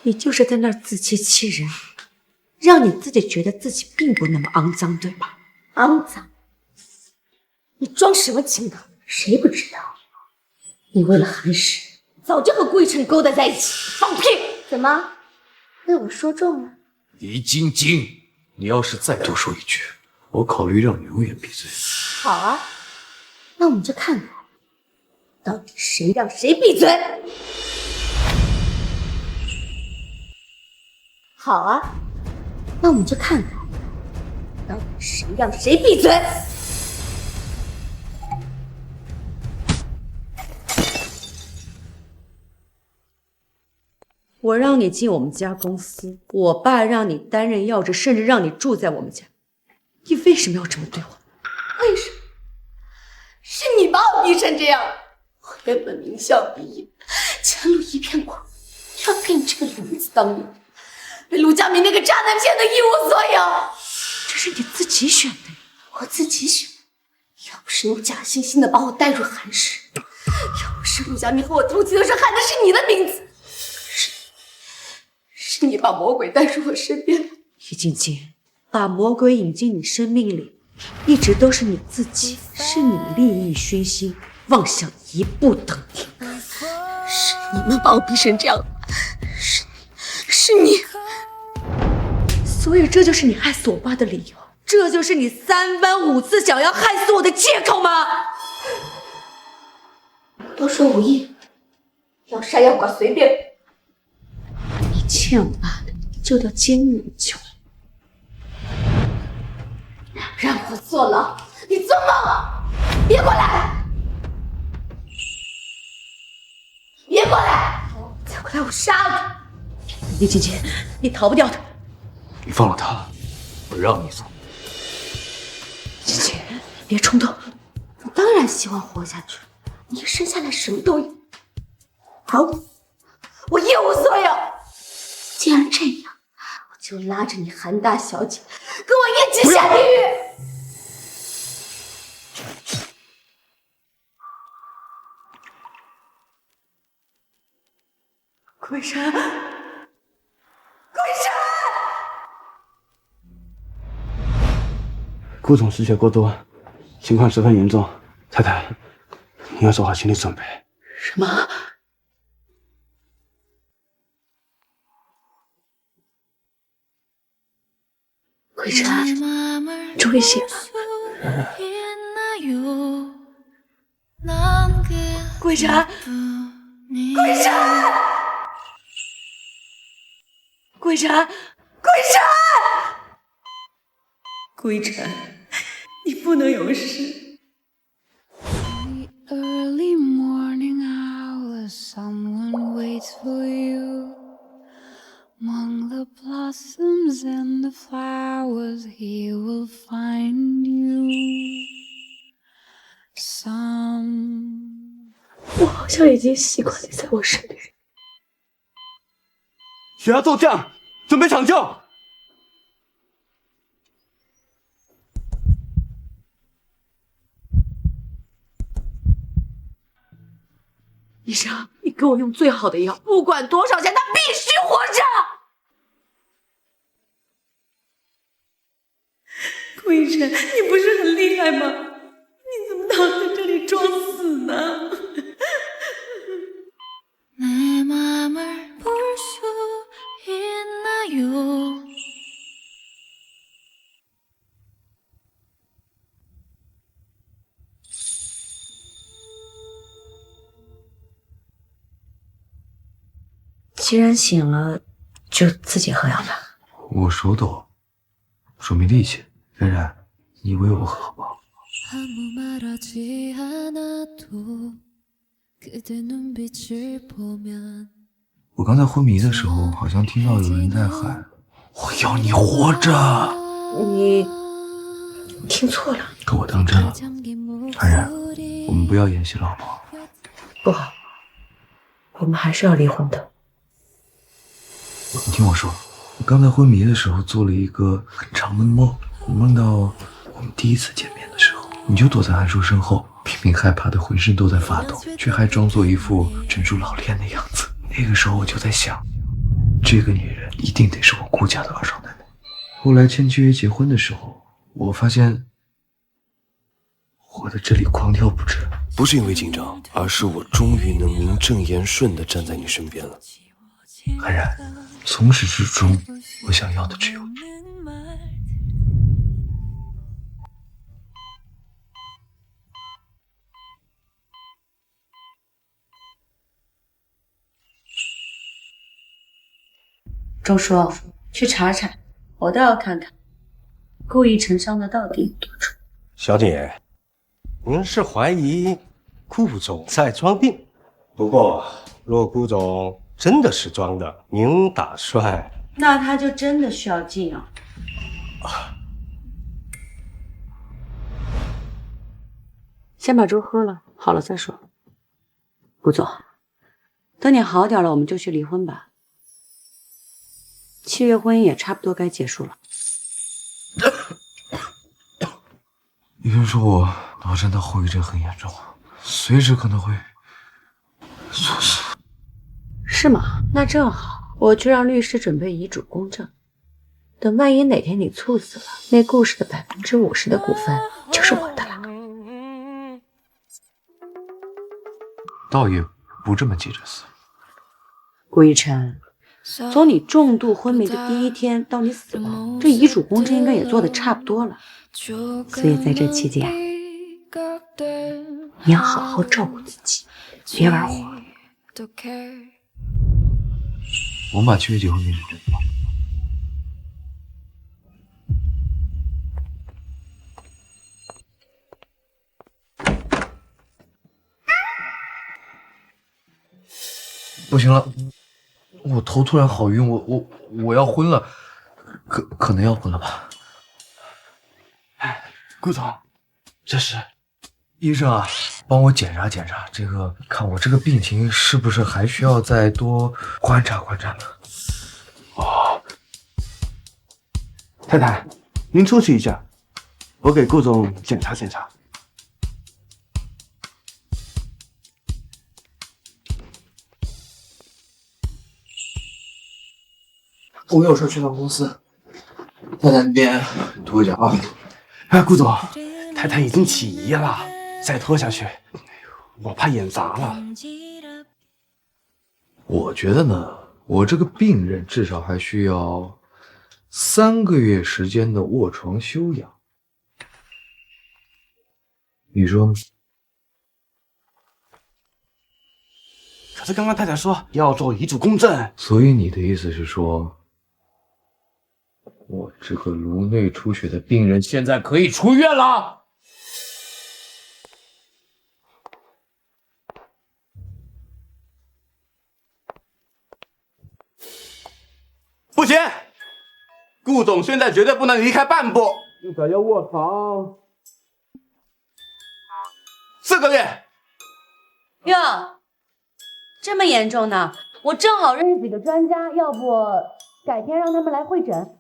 你就是在那儿自欺欺人，让你自己觉得自己并不那么肮脏，对吧？肮脏？你装什么清高？谁不知道？你为了韩氏，早就和顾逸晨勾搭在一起。放屁！怎么被我说中了？李晶晶，你要是再多说一句，我考虑让你永远闭嘴。好啊，那我们就看看，到底谁让谁闭嘴。好啊，那我们就看看，到底谁让谁闭嘴。我让你进我们家公司，我爸让你担任要职，甚至让你住在我们家，你为什么要这么对我？为什么？是你把我逼成这样。我原本名校毕业，前路一片光，却要被你这个驴子当牛，被陆家明那个渣男骗得一无所有。这是你自己选的，我自己选。要不是你假惺惺的把我带入韩氏，要不是陆家明和我通缉的时候喊的是你的名字，是你把魔鬼带入我身边的。易静静，把魔鬼引进你生命里，一直都是你自己，是你利益熏心，妄想一步登天。是你们把我逼成这样，是你。所以这就是你害死我爸的理由，这就是你3番5次想要害死我的借口吗？都说无意，要杀要剐随便。你欠我爸的就叫奸女囚。让我坐牢，你做梦！别过来！别过来！再过来我杀了你！易静静，你逃不掉的。你放了他，我让你走。静静，别冲动。我当然希望活下去，你生下来什么都有，而我一无所有。既然这样，我就拉着你韩大小姐，跟我一起下地狱。桂山，桂山！顾总失血过多，情况十分严重。太太，你要做好心理准备。什么？桂山，终于醒了。桂山，桂山！桂婵，桂婵，你不能有事。Early morning hours, someone waits for you. Among the blossoms and the flowers, he will find you.我好像已经习惯你在我身边。血压骤降，准备抢救。医生，你给我用最好的药，不管多少钱，他必须活着。桂婵，你不是很厉害吗？你怎么躺在这里装死呢？既然醒了，就自己喝药吧。我手抖，手没力气。冉冉，你喂我喝好不好？我刚才昏迷的时候，好像听到有人在喊：“我要你活着！”你听错了，可我当真了。冉冉，我们不要演戏了，好不好？不好，我们还是要离婚的。你听我说，我刚才昏迷的时候做了一个很长的梦，我梦到我们第一次见面的时候，你就躲在韩叔身后，明明害怕的浑身都在发抖，却还装作一副珍珠老练的样子。那个时候我就在想，这个女人一定得是我顾家的二少奶奶。后来签契约结婚的时候，我发现我的这里狂跳不止。不是因为紧张，而是我终于能名正言顺地站在你身边了。安然，从始至终，我想要的只有你。周叔，去查查，我倒要看看顾逸晨伤的到底有多重。小姐，您是怀疑顾总在装病？不过，若顾总真的是装的。您打算？那他就真的需要静养。先把粥喝了，好了再说。顾总，等你好点了，我们就去离婚吧。7月婚姻也差不多该结束了。医生说我脑震荡后遗症很严重，随时可能会猝死。是吗？那正好，我去让律师准备遗嘱公证。等万一哪天你猝死了，那顾氏的50%的股份就是我的了。倒也不这么急着死。顾一晨，从你重度昏迷的第一天到你死亡，这遗嘱公证应该也做得差不多了。所以在这期间，你要好好照顾自己，别玩火。我们把7月结婚变成真的吧。不行了，我头突然好晕，我要昏了，可能要昏了吧？哎，顾总，这是医生啊，帮我检查检查，这个看我这个病情是不是还需要再多观察观察呢？哦，太太，您出去一下，我给顾总检查检查。我有事去趟公司，太太那边拖一下啊。哎，顾总，太太已经起疑了，再拖下去，我怕演砸了。我觉得呢，我这个病人至少还需要3个月时间的卧床休养，你说呢？可是刚刚太太说要做遗嘱公证，所以你的意思是说，我这个颅内出血的病人现在可以出院了？不行，顾总现在绝对不能离开半步，至少要卧床4个月。哟，这么严重呢？我正好认识几个专家，要不改天让他们来会诊。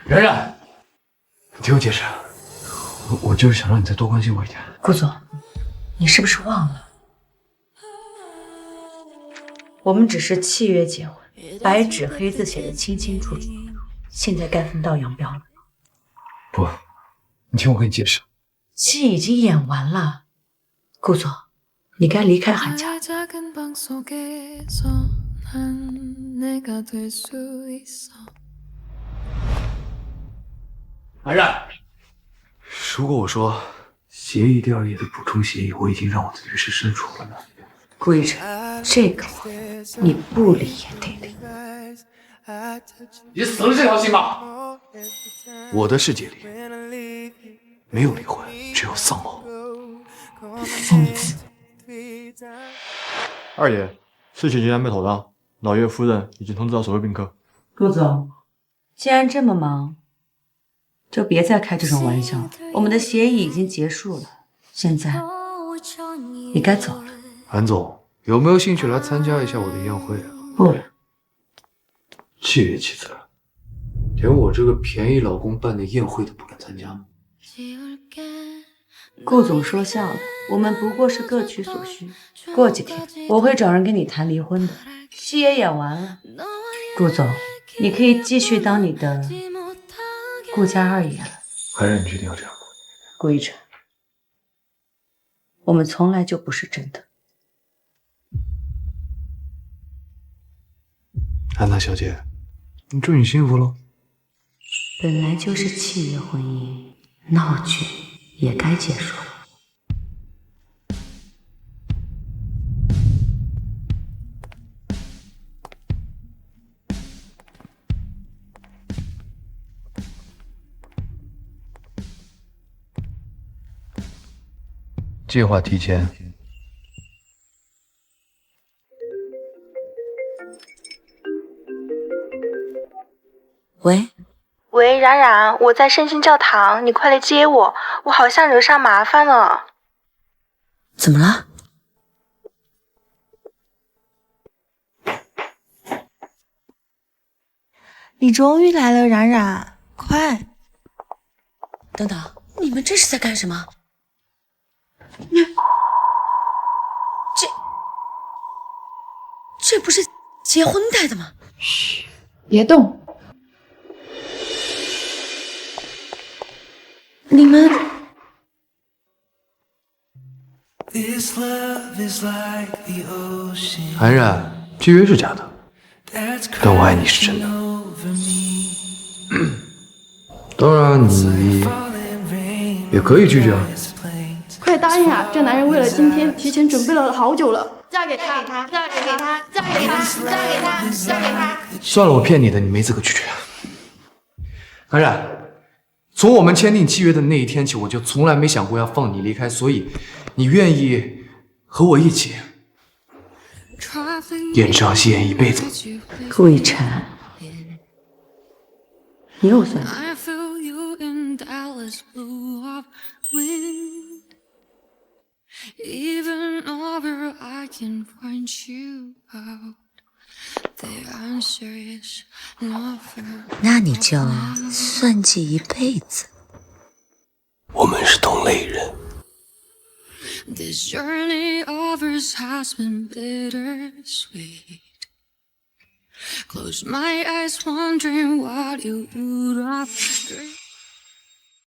冉冉，你听我解释，我就是想让你再多关心我一点。顾总，你是不是忘了？我们只是契约结婚，白纸黑字写的清清楚楚，现在该分道扬镳了。不，你听我跟你解释，戏已经演完了，顾总，你该离开韩家。冉冉，如果我说协议第2页的补充协议我已经让我的律师删除了呢？顾一晨，这个话你不理也得理。你死了这条心吧！我的世界里没有离婚，只有丧偶。疯子！二爷，事情已经还没妥当，老岳夫人已经通知到首位宾客。顾总，既然这么忙，就别再开这种玩笑了。我们的协议已经结束了，现在你该走了。韩总，有没有兴趣来参加一下我的宴会啊？不了。7月起子，连我这个便宜老公办的宴会都不敢参加吗？顾总说笑了，我们不过是各取所需。过几天我会找人跟你谈离婚的，戏也演完了。顾总，你可以继续当你的顾家二爷了。还让你决定要这样吗？顾一晨，我们从来就不是真的。安娜小姐，你祝你幸福喽。本来就是契约婚姻，闹剧也该结束了。计划提前。喂，冉冉，我在圣心教堂，你快来接我，我好像惹上麻烦了。怎么了？你终于来了，冉冉，快！等等，你们这是在干什么？这不是结婚戴的吗？嘘，别动。你们韩冉，契约是假的，但我爱你是真的。当然，你也可以拒绝啊。快答应啊！这男人为了今天提前准备了好久了。嫁给他，嫁给他，嫁给他，嫁给他，嫁给他。算了，我骗你的，你没资格拒绝。韩冉，从我们签订契约的那一天起，我就从来没想过要放你离开，所以你愿意和我一起演这场戏演一辈子？顾以晨，你又算计。Even over, I can find you out. The answer is never. 那你就算计一辈子。我们是同类人。This journey of ours has been bittersweet. Close my eyes, wondering what you would have.